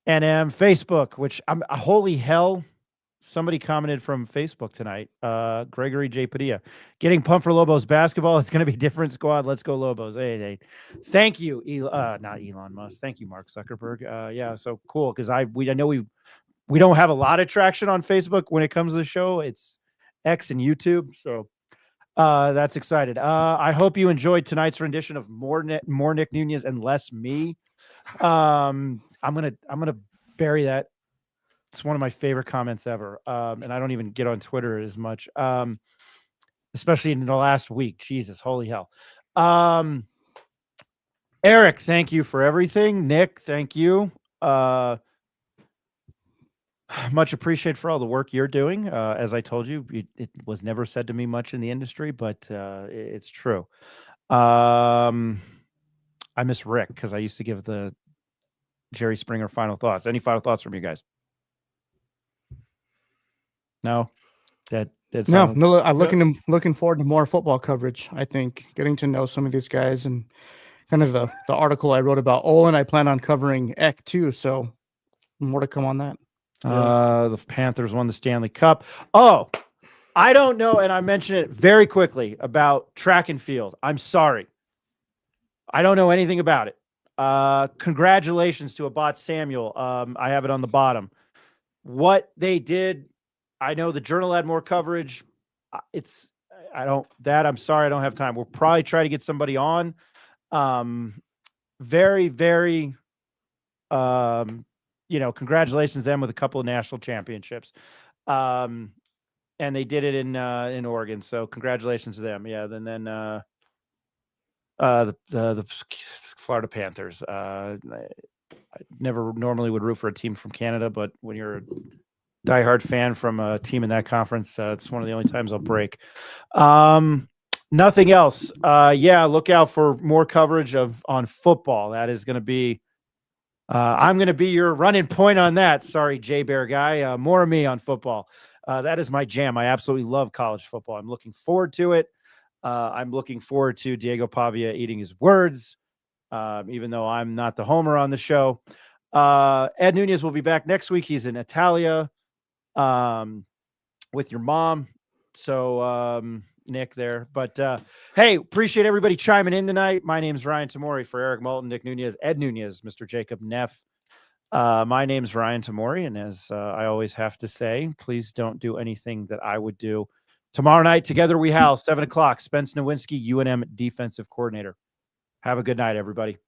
NM, Facebook, which I'm holy hell. Somebody commented from Facebook tonight. Gregory J. Padilla. Getting pumped for Lobos basketball. It's going to be different squad. Let's go Lobos. Hey. Thank you, not Elon Musk. Thank you, Mark Zuckerberg. Yeah, so cool because I know we don't have a lot of traction on Facebook when it comes to the show. It's X and YouTube. So that's excited. I hope you enjoyed tonight's rendition of more Nick Nunez and less me. I'm gonna bury that. It's one of my favorite comments ever. And I don't even get on Twitter as much, especially in the last week. Jesus, holy hell. Eric, thank you for everything. Nick, thank you. Much appreciated for all the work you're doing. As I told you, it was never said to me much in the industry, but it's true. I miss Rick because I used to give the Jerry Springer final thoughts. Any final thoughts from you guys? No, that's no. I'm looking forward to more football coverage. I think getting to know some of these guys and kind of the article I wrote about Olen. I plan on covering Eck too, so more to come on that. The Panthers won the Stanley Cup. Oh, I don't know, and I mentioned it very quickly about track and field. I'm sorry, I don't know anything about it. Congratulations to Abbott Samuel. I have it on the bottom. What they did. I know the Journal had more coverage. I'm sorry, I don't have time. We'll probably try to get somebody on. Very, very, congratulations to them with a couple of national championships. And they did it in Oregon. So congratulations to them. Yeah. Then the Florida Panthers. I never normally would root for a team from Canada, but when you're a diehard fan from a team in that conference, it's one of the only times I'll break. Nothing else. Look out for more coverage on football. That is going to be. I'm going to be your running point on that. Sorry, Jay Bear guy. More of me on football. That is my jam. I absolutely love college football. I'm looking forward to it. I'm looking forward to Diego Pavia eating his words, even though I'm not the homer on the show. Ed Nunez will be back next week. He's in Italia with your mom. So Nick there. But hey, appreciate everybody chiming in tonight. My name's Ryan Tamori. For Eric Moulton, Nick Nunez, Ed Nunez, Mr. Jacob Neff. My name's Ryan Tamori, and as I always have to say, please don't do anything that I would do. Tomorrow night, Together We Howl, 7:00, Spence Nowinski, UNM defensive coordinator. Have a good night, everybody.